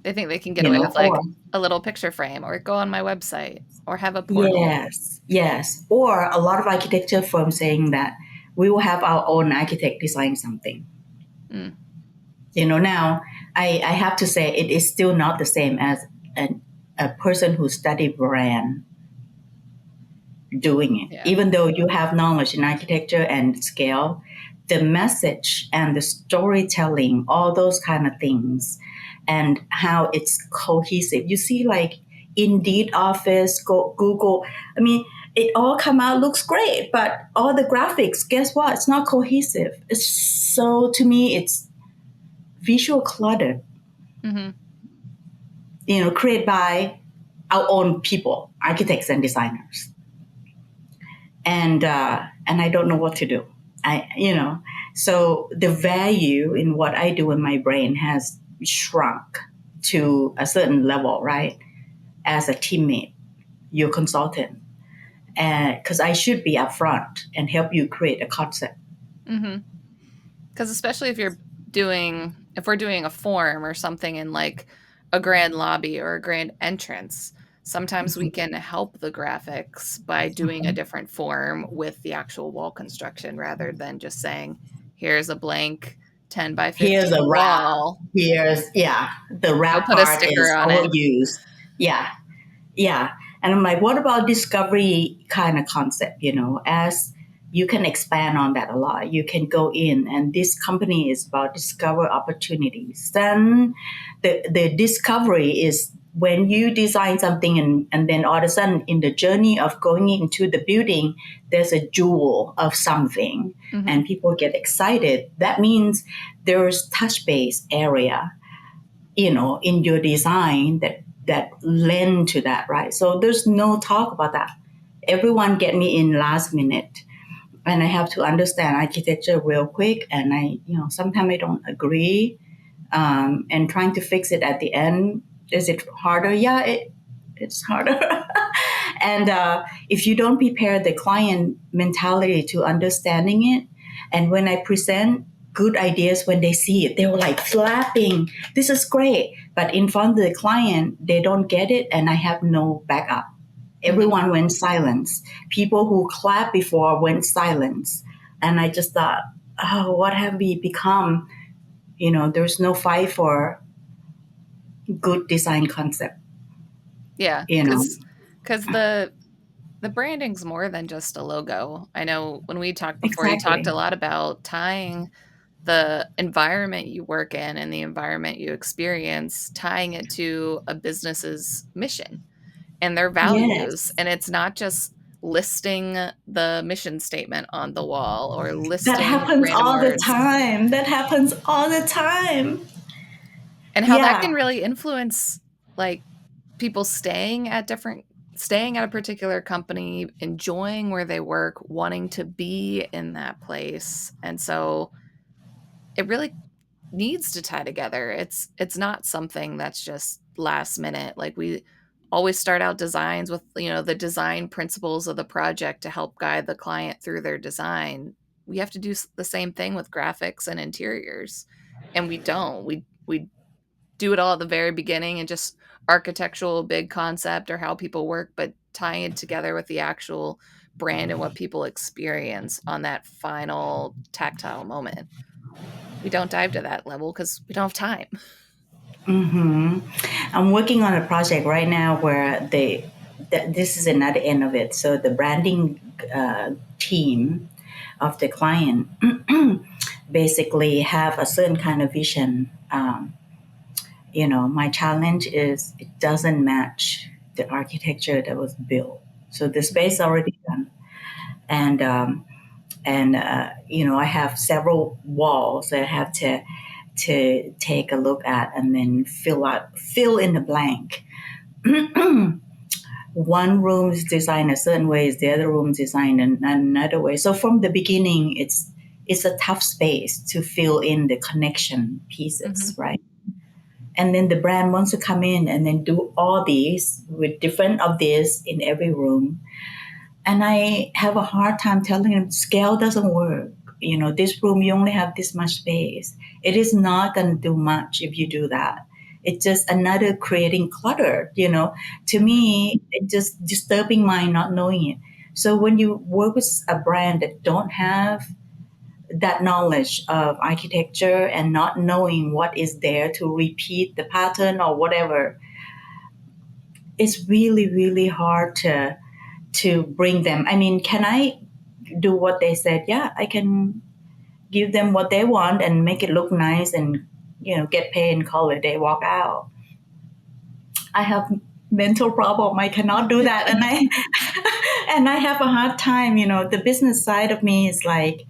they think they can get away with like a little picture frame or go on my website or have a portal. Yes. Or a lot of architecture firms saying that we will have our own architect design something. Now I have to say it is still not the same as a person who studied brand doing it. Yeah. Even though you have knowledge in architecture and scale, the message and the storytelling, all those kind of things, and how it's cohesive. You see, like Indeed Office, Google. I mean, it all come out looks great, but all the graphics, guess what? It's not cohesive. So to me, it's visual clutter. Created by our own people, architects and designers. And I don't know what to do. So the value in what I do in my brain has shrunk to a certain level, right? As a teammate, your consultant, because I should be upfront and help you create a concept. Because especially if we're doing a form or something in like a grand lobby or a grand entrance, sometimes we can help the graphics by doing a different form with the actual wall construction rather than just saying, here's a blank 10 by 15 Here's a wrap. wall. The wrap We'll put a part sticker is on it. overused. Yeah. And I'm like, what about discovery kind of concept? As you can expand on that a lot. You can go in, and this company is about discover opportunities. Then the discovery is when you design something and then all of a sudden in the journey of going into the building, there's a jewel of something and people get excited. That means there's touch base area, in your design that lend to that, right? So there's no talk about that. Everyone get me in last minute. And I have to understand architecture real quick. And sometimes I don't agree. And trying to fix it at the end, is it harder? Yeah, it's harder. And if you don't prepare the client mentality to understanding it, and when I present good ideas, when they see it, they were like flapping. This is great. But in front of the client, they don't get it, and I have no backup. Everyone went silence. People who clapped before went silence. And I just thought, oh, what have we become? There's no fight for good design concept. Yeah, because the branding's more than just a logo. I know when we talked before, you talked Exactly. a lot about tying the environment you work in and the environment you experience, tying it to a business's mission and their values. Yes. And it's not just listing the mission statement on the wall or That listing happens random all the words, time. That happens all the time. and how that Yeah. can really influence like people staying at a particular company, enjoying where they work, wanting to be in that place. And so it really needs to tie together. It's not something that's just last minute. Like we always start out designs with, the design principles of the project to help guide the client through their design. We have to do the same thing with graphics and interiors. And we don't. We do it all at the very beginning and just architectural big concept or how people work, but tying it together with the actual brand and what people experience on that final tactile moment. We don't dive to that level because we don't have time. I'm working on a project right now where this is another end of it. So the branding team of the client basically have a certain kind of vision. My challenge is it doesn't match the architecture that was built. So the space already done, and I have several walls that I have to take a look at and then fill in the blank. One room is designed a certain way, the other room is designed in another way. So from the beginning, it's a tough space to fill in the connection pieces, right? And then the brand wants to come in and then do all these with different of this in every room. And I have a hard time telling them scale doesn't work. This room, you only have this much space. It is not going to do much if you do that. It's just another creating clutter, To me, it's just disturbing my not knowing it. So when you work with a brand that don't have that knowledge of architecture and not knowing what is there to repeat the pattern or whatever, it's really, really hard to bring them. I mean, can I do what they said? Yeah, I can give them what they want and make it look nice and get paid and call it a day, walk out. I have mental problem. I cannot do that, and I and I have a hard time. The business side of me is like,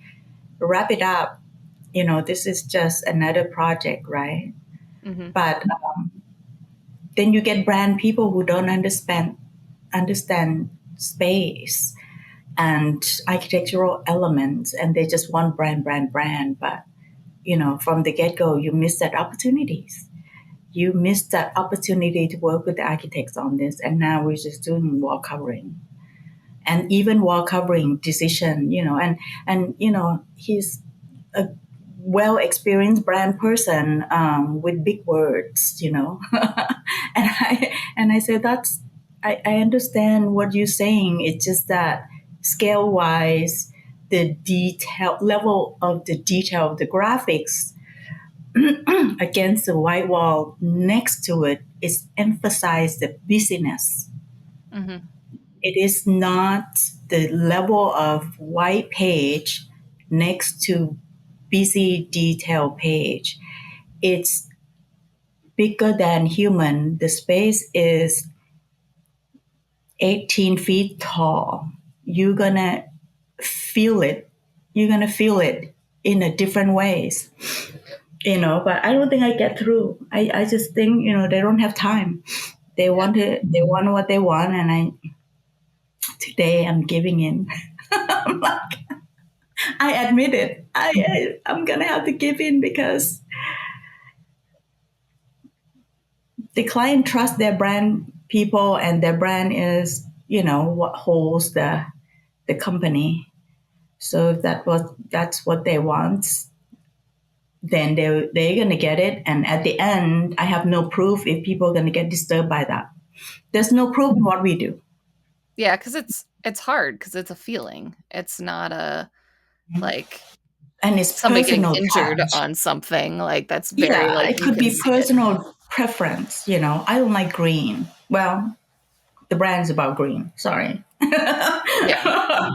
wrap it up. This is just another project, right? Mm-hmm. But then you get brand people who don't understand space and architectural elements, and they just want brand. But from the get go, you miss that opportunities. You missed that opportunity to work with the architects on this, and now we're just doing wall covering, and even wall covering decision. And he's a well experienced brand person with big words, and I said I understand what you're saying. It's just that scale wise, the detail level of the detail of the graphics against the white wall next to it is emphasize the busyness. Mm-hmm. It is not the level of white page next to busy detail page. It's bigger than human. The space is 18 feet tall. You're gonna feel it. You're gonna feel it in a different ways. But I don't think I get through. I just think, they don't have time. They want what they want, and today I'm giving in. I'm like, I admit it. I'm gonna have to give in because the client trusts their brand people, and their brand is, what holds the company. So if that's what they want, then they're gonna get it. And at the end, I have no proof if people are gonna get disturbed by that. There's no proof in what we do. Yeah, because it's hard because it's a feeling. It's not a like And it's somebody getting personal injured touch. on something. Like that's very Yeah, like it you could can be see it. personal preference. I don't like green. Well, the brand's about green. Sorry. Yeah.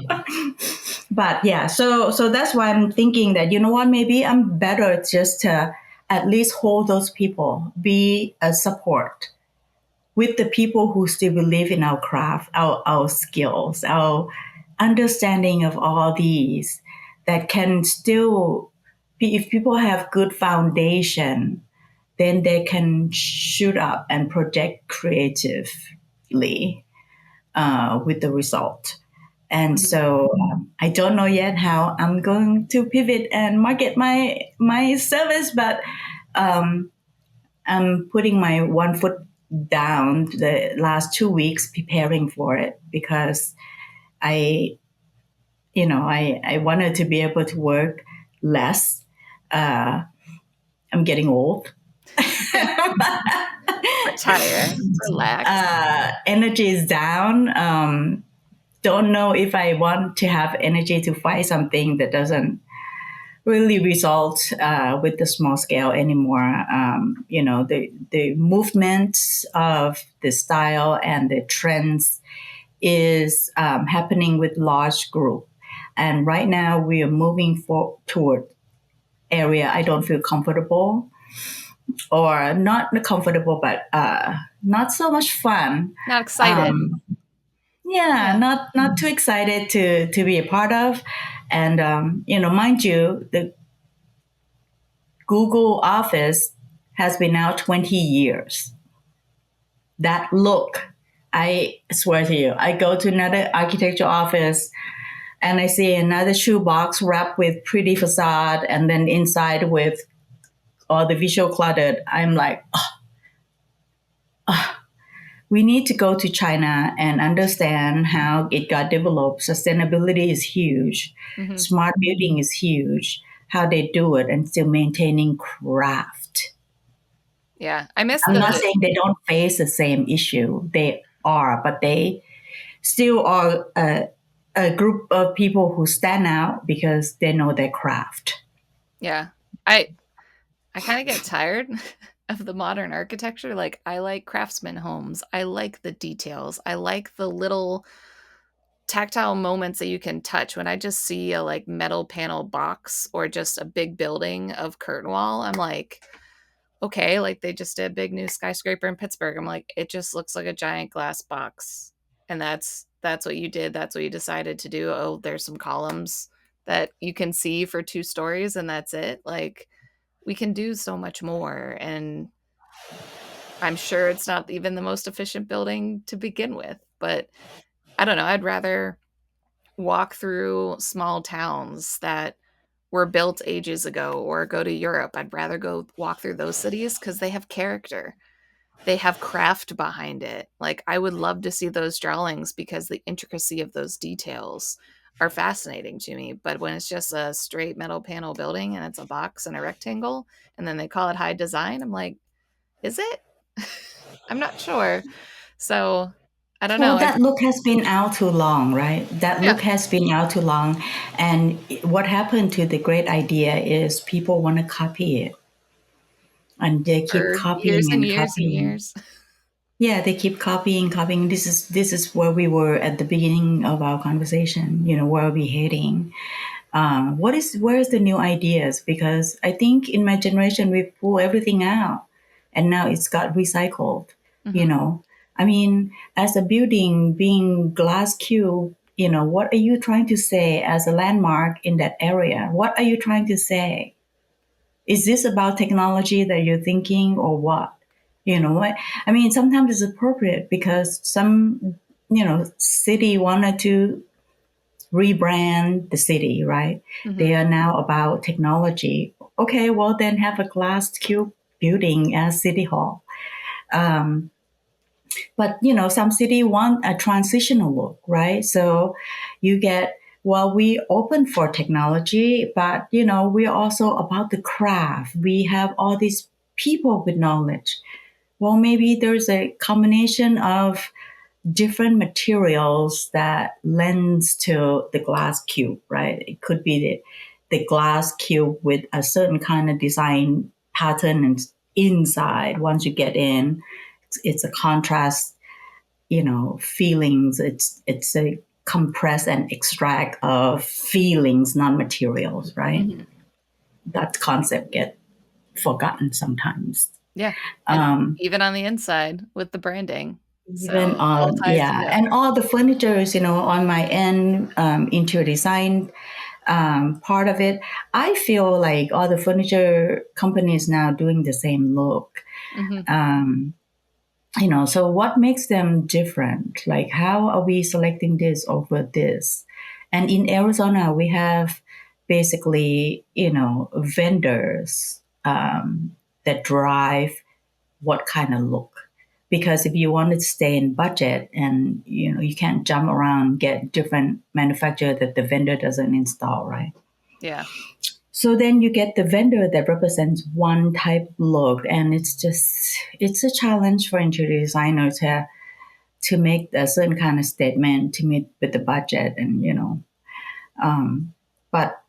But yeah, so that's why I'm thinking that, you know what, maybe I'm better just to at least hold those people, be a support with the people who still believe in our craft, our skills, our understanding of all these, that can still be, if people have good foundation, then they can shoot up and project creatively with the result. And Mhm. so I don't know yet how I'm going to pivot and market my service, but um, I'm putting my one foot down the last 2 weeks preparing for it, because I, I wanted to be able to work less. I'm getting old. Retire, relax. Energy is down. Don't know if I want to have energy to fight something that doesn't really result with the small scale anymore. The movements of the style and the trends is happening with large group, and right now we are moving toward area I don't feel comfortable, or not comfortable, but not so much fun. Not excited. Um, yeah, Yeah. not too excited to be a part of, and mind you, the Google Office has been out 20 years. That look, I swear to you, I go to another architecture office and I see another shoebox wrapped with pretty facade and then inside with all the visual cluttered. I'm like, we need to go to China and understand how it got developed. Sustainability is huge. Hmm. Smart building is huge. How they do it and still maintaining craft. Yeah. I miss I'm not the, saying they don't face the same issue. They are, but they still are a group of people who stand out because they know their craft. yeah. I kind of get tired of the modern architecture. Like, I like craftsman homes. I like the details. I like the little tactile moments that you can touch. When I just see a like metal panel box or just a big building of curtain wall, I'm like, okay, like they just did a big new skyscraper in Pittsburgh. I'm like, it just looks like a giant glass box. And that's what you did. That's what you decided to do. Oh, there's some columns that you can see for 2 stories and that's it. Like, we can do so much more. And I'm sure it's not even the most efficient building to begin with, but I don't know. I'd rather walk through small towns that were built ages ago or go to Europe. I'd rather go walk through those cities because they have character. They have craft behind it. Like, I would love to see those drawings because the intricacy of those details are fascinating to me. But when it's just a straight metal panel building and it's a box and a rectangle, and then they call it high design, I'm like, is it? I'm not sure. So I don't Well, know. that look has been out too long, right? That Yeah, look has been out too long. And what happened to the great idea is people want to copy it. And they keep for years copying and and years and copying. years. Yeah, they keep copying. This is where we were at the beginning of our conversation. Where are we heading? Where's the new ideas? Because I think in my generation we pull everything out, and now it's got recycled. You Hmm. know, I mean, as a building being glass cube, what are you trying to say as a landmark in that area? What are you trying to say? Is this about technology that you're thinking, or what? What? I mean, sometimes it's appropriate because some, city wanted to rebrand the city, right? Hmm. They are now about technology. Okay, well, then have a glass cube building as city hall. Um, but, some city want a transitional look, right? So you get, well, we open for technology, but, we're also about the craft. We have all these people with knowledge. Well, maybe there's a combination of different materials that lends to the glass cube, right? It could be the glass cube with a certain kind of design pattern and inside. Once you get in, it's a contrast feelings. It's a compress and extract of feelings, not materials, right? Mhm. That concept get forgotten sometimes. Yeah. And even on the inside with the branding. Even So all ties together. and all the furnitures, on my end, interior design part of it, I feel like all the furniture companies now doing the same look. Mhm. So what makes them different? Like, how are we selecting this over this? And in Arizona, we have basically, vendors that drive what kind of look. Because if you want to stay in budget and, you can't jump around, get different manufacturer that the vendor doesn't install, right? Yeah. So then you get the vendor that represents one type look, and it's a challenge for interior designers to make a certain kind of statement to meet with the budget, and but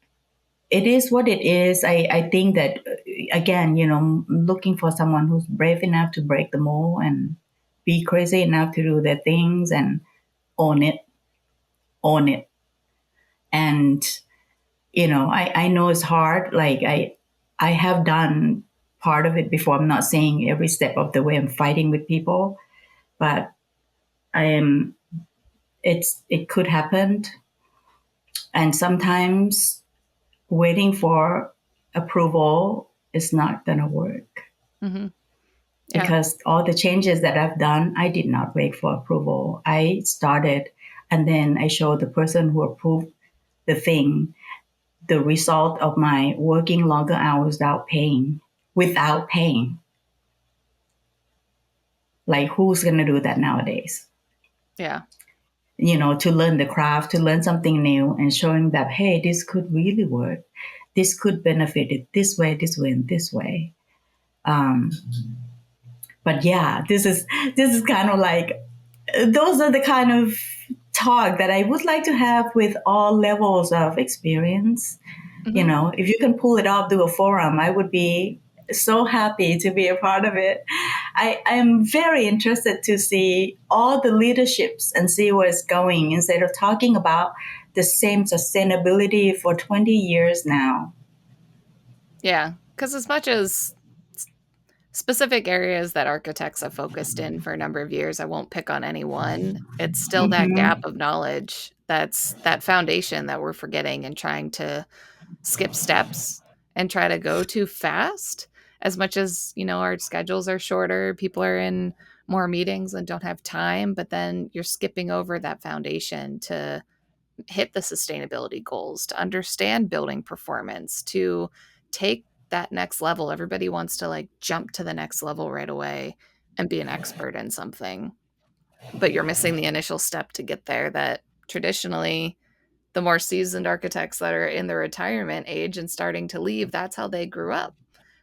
it is what it is. I think that again, looking for someone who's brave enough to break the mold and be crazy enough to do their things and own it, own it, and I know it's hard. Like I have done part of it before. I'm not saying every step of the way I'm fighting with people, but I am. It could happen, and sometimes waiting for approval is not gonna work Mhm. Yeah. because all the changes that I've done, I did not wait for approval. I started, and then I showed the person who approved the thing the result of my working longer hours without paying. Like, who's going to do that nowadays? Yeah. To learn the craft, to learn something new and showing that, hey, this could really work. This could benefit it this way, and this way. Um, but yeah, this is kind of like, those are the kind of talk that I would like to have with all levels of experience. Mhm. If you can pull it off, do a forum, I would be so happy to be a part of it. I am very interested to see all the leaderships and see where it's going instead of talking about the same sustainability for 20 years now. Yeah. Because as much as specific areas that architects have focused in for a number of years, I won't pick on any one. It's still that gap Mm-hmm. of knowledge that's that foundation that we're forgetting and trying to skip steps and try to go too fast. As much as, our schedules are shorter, people are in more meetings and don't have time, but then you're skipping over that foundation to hit the sustainability goals, to understand building performance, to take that next level. Everybody wants to like jump to the next level right away and be an expert in something, but you're missing the initial step to get there that traditionally the more seasoned architects that are in the retirement age and starting to leave, that's how they grew up,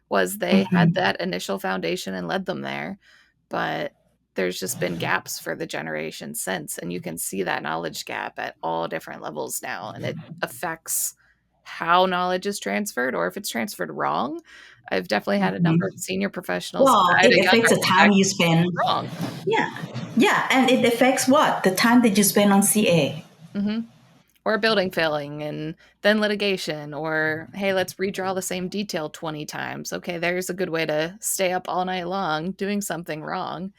was they had Mm-hmm. that initial foundation and led them there. But there's just been gaps for the generation since, and you can see that knowledge gap at all different levels now, and it affects how knowledge is transferred or if it's transferred wrong. I've definitely had a number of Mm-hmm. senior professionals Well, guide a it young affects the time architect you spend. wrong. Yeah. Yeah. And it affects what? The time that you spend on CA. Hmm. Or a building failing and then litigation, or hey, let's redraw the same detail 20 times. Okay, there's a good way to stay up all night long doing something wrong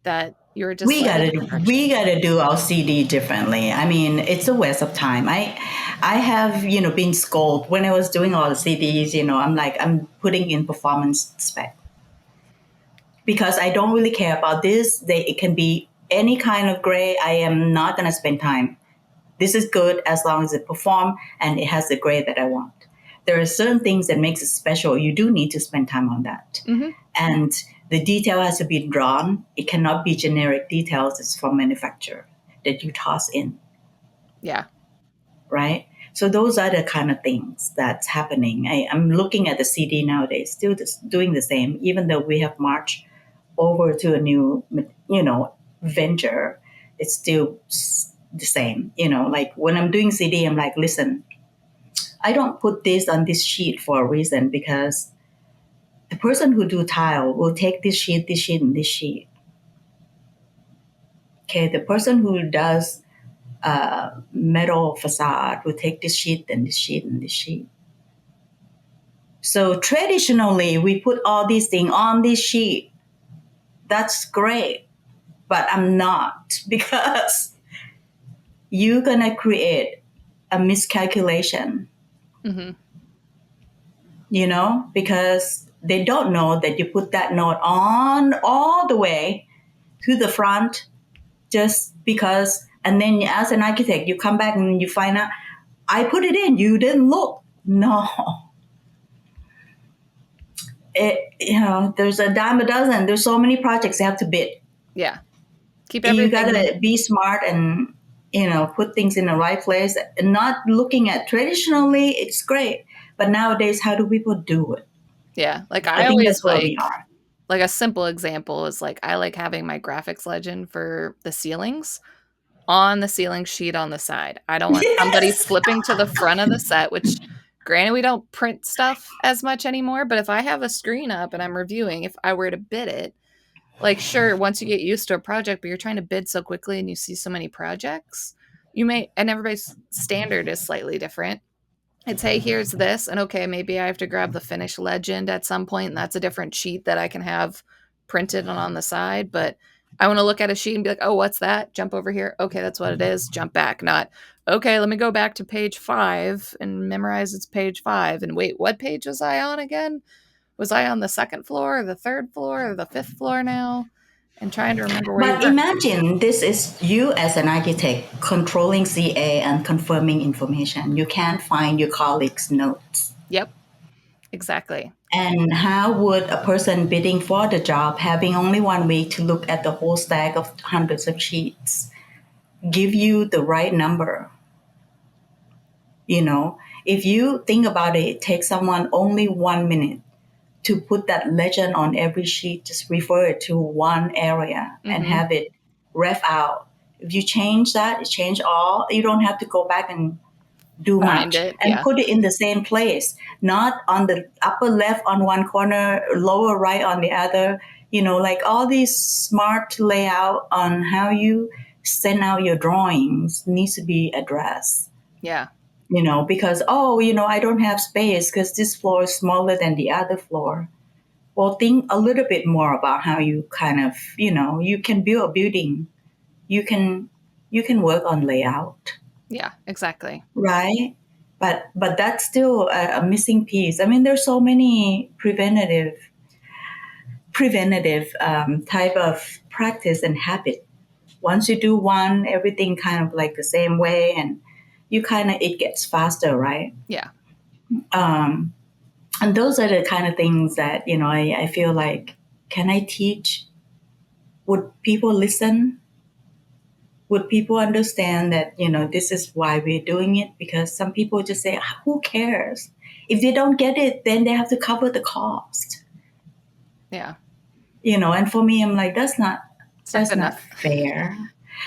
that you were just we led in gotta a direction. we gotta do our CD differently. I mean, it's a waste of time. I have been scolded when I was doing all the CDs. I'm like, I'm putting in performance spec because I don't really care about this. It can be any kind of gray. I am not gonna spend time. This is good as long as it perform and it has the grade that I want. There are certain things that makes it special. You do need to spend time on that. Hmm. And the detail has to be drawn. It cannot be generic details. It's from manufacturer that you toss in, Yeah. right? So those are the kind of things that's happening. I'm looking at the CD nowadays, still doing the same, even though we have marched over to a new, venture. It's still the same. Like when I'm doing CD, I'm like, listen, I don't put this on this sheet for a reason because the person who do tile will take this sheet, and this sheet. Okay, the person who does metal facade will take this sheet and this sheet and this sheet. So traditionally, we put all these things on this sheet. That's great, but I'm not because you're gonna create a miscalculation. Mm-hmm. Because they don't know that you put that note on all the way to the front just because, and then as an architect, you come back and you find out, I put it in, you didn't look. No. There's a dime a dozen. There's so many projects you have to bid. Yeah. Keep You everything. gotta be smart and, put things in the right place. And not looking at traditionally, it's great. But nowadays, how do people do it? Yeah. Like I I think always that's where we are. like a simple example is like I like having my graphics legend for the ceilings on the ceiling sheet on the side. I don't want somebody Yes. flipping to the front of the set, which granted we don't print stuff as much anymore, but if I have a screen up and I'm reviewing, if I were to bid it, like sure, once you get used to a project, but you're trying to bid so quickly and you see so many projects, and everybody's standard is slightly different. It's, hey, here's this, and okay, maybe I have to grab the finish legend at some point, and that's a different sheet that I can have printed on the side. But I want to look at a sheet and be like, oh, what's that? Jump over here. Okay, that's what it is. Jump back. Not, okay, let me go back to page 5 and memorize it's page 5. And wait, what page was I on again? Was I on the second floor or the third floor or the fifth floor now? And trying to remember where you But were. imagine this is you as an architect controlling CA and confirming information. You can't find your colleagues' notes. Yep, exactly. And how would a person bidding for the job, having only 1 week to look at the whole stack of hundreds of sheets, give you the right number? If you think about it, it takes someone only 1 minute to put that legend on every sheet, just refer it to one area and Mm-hmm. have it ref out. If you change that, change all, you don't have to go back and do Find much it. and Yeah. put it in the same place, not on the upper left on one corner, lower right on the other. Like all these smart layout on how you send out your drawings needs to be addressed. Yeah. Because, I don't have space because this floor is smaller than the other floor. Well, think a little bit more about how you kind of, you can build a building. You can work on layout, Yeah, exactly. right? But that's still a missing piece. I mean, there's so many preventative type of practice and habit. Once you do one, everything kind of like the same way, and it gets faster, right? Yeah. Um, and those are the kind of things that I feel like, can I teach? Would people listen? Would people understand that this is why we're doing it? Because some people just say, who cares? If they don't get it, then they have to cover the cost. Yeah. And for me, I'm like, that's not good enough. fair.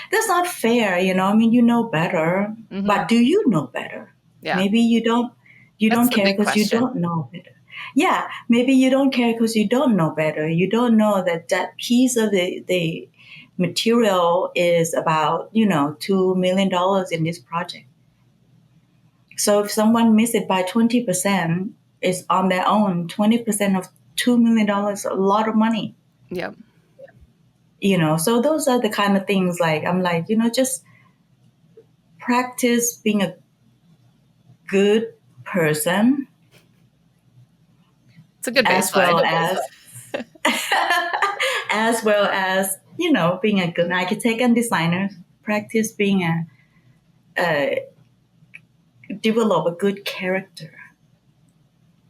That's not fair. I mean, you know better, Mhm. but do you know better? Yeah. Maybe you don't That's the care big because you question. don't know better. Yeah, maybe you don't care because you don't know better. You don't know that piece of the material is about, $2 million in this project. So if someone miss it by 20%, it's on their own. 20% of $2 million, a lot of money. Yep. So those are the kind of things like, I'm like, just practice being a good person. It's a good as baseline. well as as well as being a good architect and designer. Practice being develop a good character.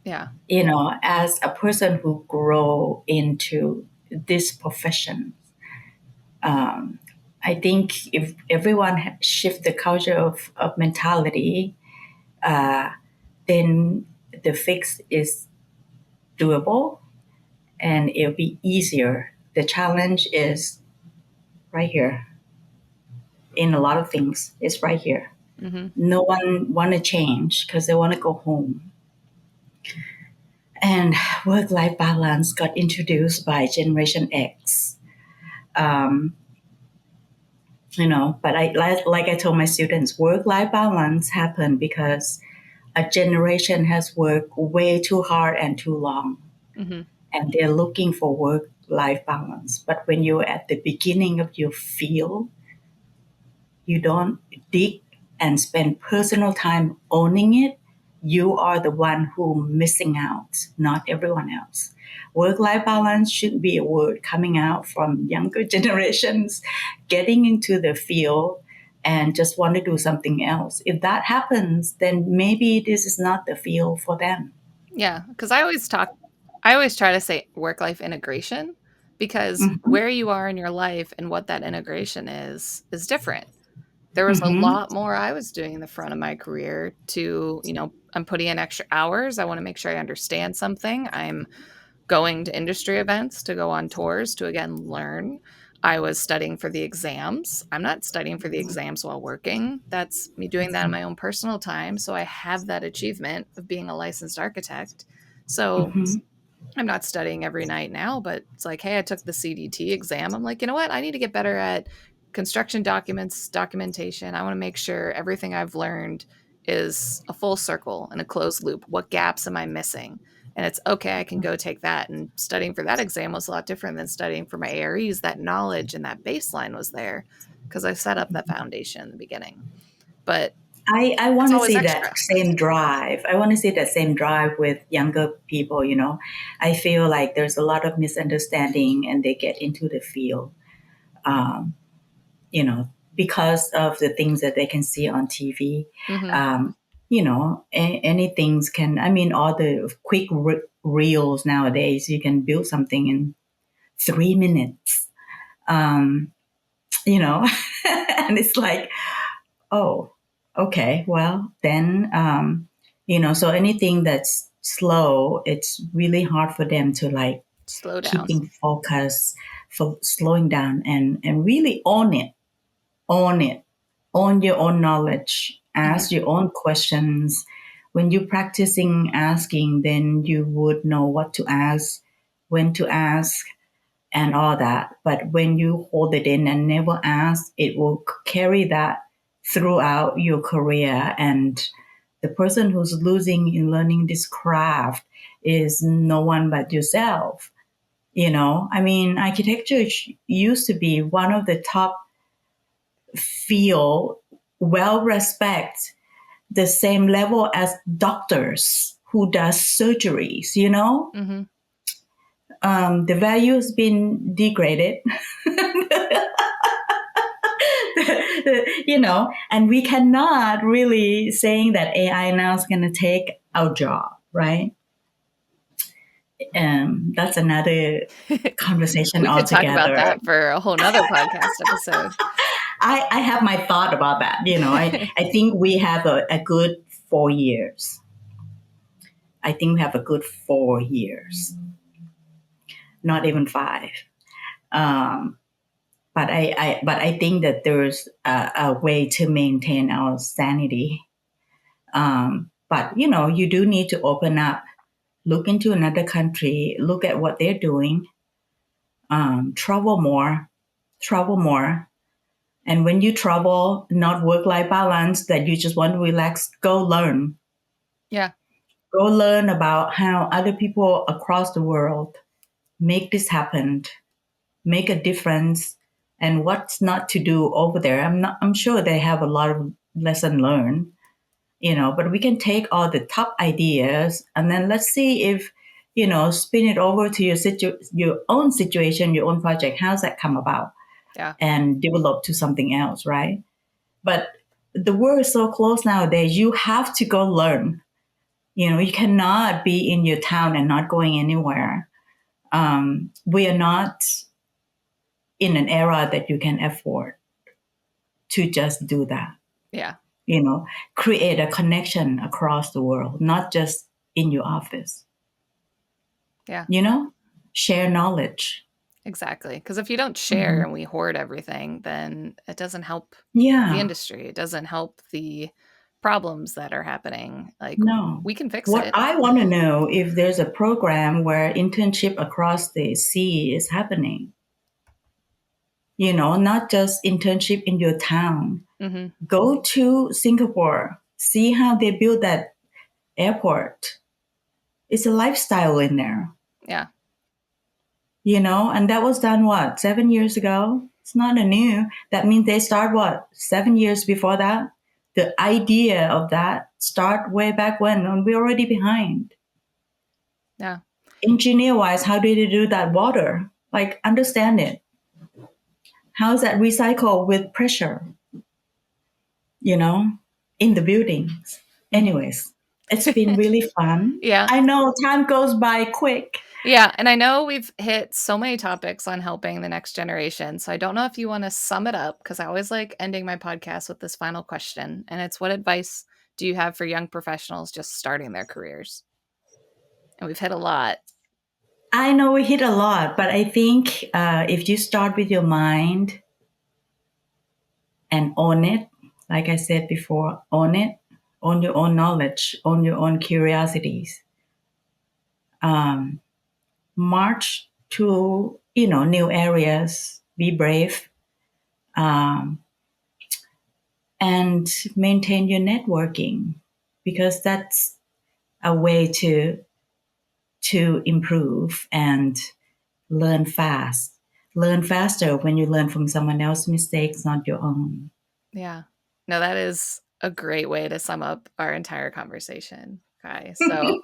Yeah. As a person who grow into this profession. I think if everyone shift the culture of mentality, then the fix is doable and it'll be easier. The challenge is right here. In a lot of things, it's right here. Mm-hmm. No one want to change because they want to go home. And work-life balance got introduced by Generation X. But like I told my students, work-life balance happened because a generation has worked way too hard and too long, Mm-hmm. and they're looking for work-life balance. But when you're at the beginning of your field, you don't dig and spend personal time owning it, you are the one who missing out, not everyone else. Work-life balance should be a word coming out from younger generations getting into the field and just want to do something else. If that happens, then maybe this is not the field for them. Yeah, because I always try to say work-life integration because Mm-hmm, where you are in your life and what that integration is different. There was a mm-hmm, lot more I was doing in the front of my career to, I'm putting in extra hours. I want to make sure I understand something. I'm going to industry events to go on tours to again learn. I was studying for the exams. I'm not studying for the exams while working. That's me doing that in my own personal time. So I have that achievement of being a licensed architect. So mm-hmm, I'm not studying every night now, but it's like, hey, I took the CDT exam. I'm like, you know what? I need to get better at construction documents, documentation. I want to make sure everything I've learned is a full circle and a closed loop. What gaps am I missing? And it's okay, I can go take that. And studying for that exam was a lot different than studying for my AREs. That knowledge and that baseline was there because I set up that foundation in the beginning. But I it's want to always see that extra. same drive. I want to see that same drive with younger people. I feel like there's a lot of misunderstanding and they get into the field, um, you know, because of the things that they can see on TV. Mm-hmm. Any things can, I mean, all the quick reels nowadays, you can build something in 3 minutes, um, and it's like, oh, okay. Well, then, so anything that's slow, it's really hard for them to like Slow down. keeping focus, for slowing down and really own it, own your own knowledge, Mm-hmm. ask your own questions. When you're practicing asking, then you would know what to ask, when to ask, and all that. But when you hold it in and never ask, it will carry that throughout your career. And the person who's losing in learning this craft is no one but yourself. I mean, architecture used to be one of the top field, well respect, the same level as doctors who does surgeries. Mm-hmm. The value has been degraded. And we cannot really saying that AI now is going to take our job, right? That's another conversation We could talk about altogether. that for a whole nother podcast episode. I have my thought about that. I think we have a good 4 years. I think we have a good 4 years, not even five. Um, but I think that there's a way to maintain our sanity. But you do need to open up, look into another country, look at what they're doing, travel more, travel more. And when you travel, not work-life balance, that you just want to relax, go learn. Yeah. Go learn about how other people across the world make this happen, make a difference, and what's not to do over there. I'm sure they have a lot of lesson learned, but we can take all the top ideas and then let's see if, spin it over to your own situation, your own project. How's that come about? Yeah. And develop to something else, right? But the world is so close nowadays. You have to go learn. You cannot be in your town and not going anywhere. We are not in an era that you can afford to just do that. Yeah. Create a connection across the world, not just in your office. Yeah. Share knowledge. Exactly. Because if you don't share Mhm. and we hoard everything, then it doesn't help the Yeah. industry. It doesn't help the problems that are happening. Like, No. we can fix What it. I want to know if there's a program where internship across the sea is happening. not just internship in your town. Mm-hmm. Go to Singapore, see how they build that airport. It's a lifestyle in there, Yeah. and that was done 7 years ago? It's not a new. That means they start 7 years before that? The idea of that start way back when, and we're already behind. Yeah. Engineer-wise, how did they do that water? Like, understand it. How is that recycled with pressure? In the buildings. Anyways, it's been really fun. Yeah. I know time goes by quick. Yeah. And I know we've hit so many topics on helping the next generation. So I don't know if you want to sum it up, because I always like ending my podcast with this final question. And it's, what advice do you have for young professionals just starting their careers? And we've hit a lot. I know we hit a lot, but I think if you start with your mind and own it, like I said before, own it, own your own knowledge, own your own curiosities. March to, new areas, be brave, and maintain your networking, because that's a way to improve and learn fast. Learn faster when you learn from someone else's mistakes, not your own. Yeah. No, that is a great way to sum up our entire conversation, Kai. So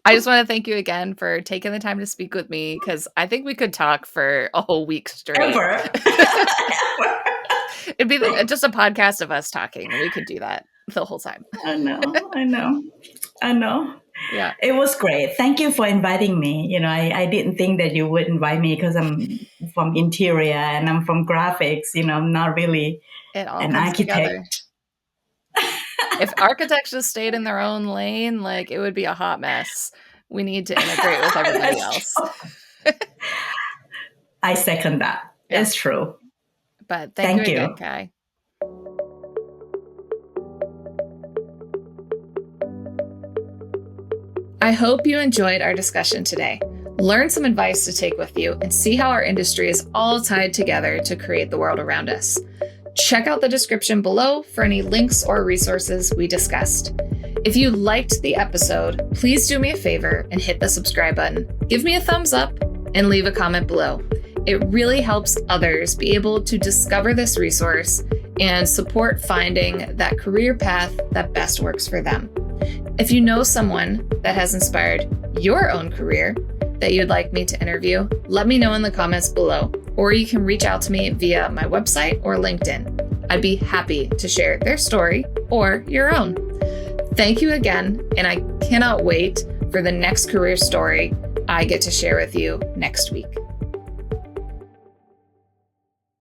I just want to thank you again for taking the time to speak with me, because I think we could talk for a whole week straight. Ever. It'd be just a podcast of us talking, and we could do that the whole time. I know. Yeah. It was great. Thank you for inviting me. I didn't think that you would invite me, because I'm from interior and I'm from graphics. I'm not really an architect. Together. If architects just stayed in their own lane, it would be a hot mess. We need to integrate with everybody else. I second that. Yeah. It's true. But thank you again, Kai. I hope you enjoyed our discussion today. Learn some advice to take with you and see how our industry is all tied together to create the world around us. Check out the description below for any links or resources we discussed. If you liked the episode, please do me a favor and hit the subscribe button. Give me a thumbs up and leave a comment below. It really helps others be able to discover this resource and support finding that career path that best works for them. If you know someone that has inspired your own career that you'd like me to interview, let me know in the comments below, or you can reach out to me via my website or LinkedIn. I'd be happy to share their story or your own. Thank you again, and I cannot wait for the next career story I get to share with you next week.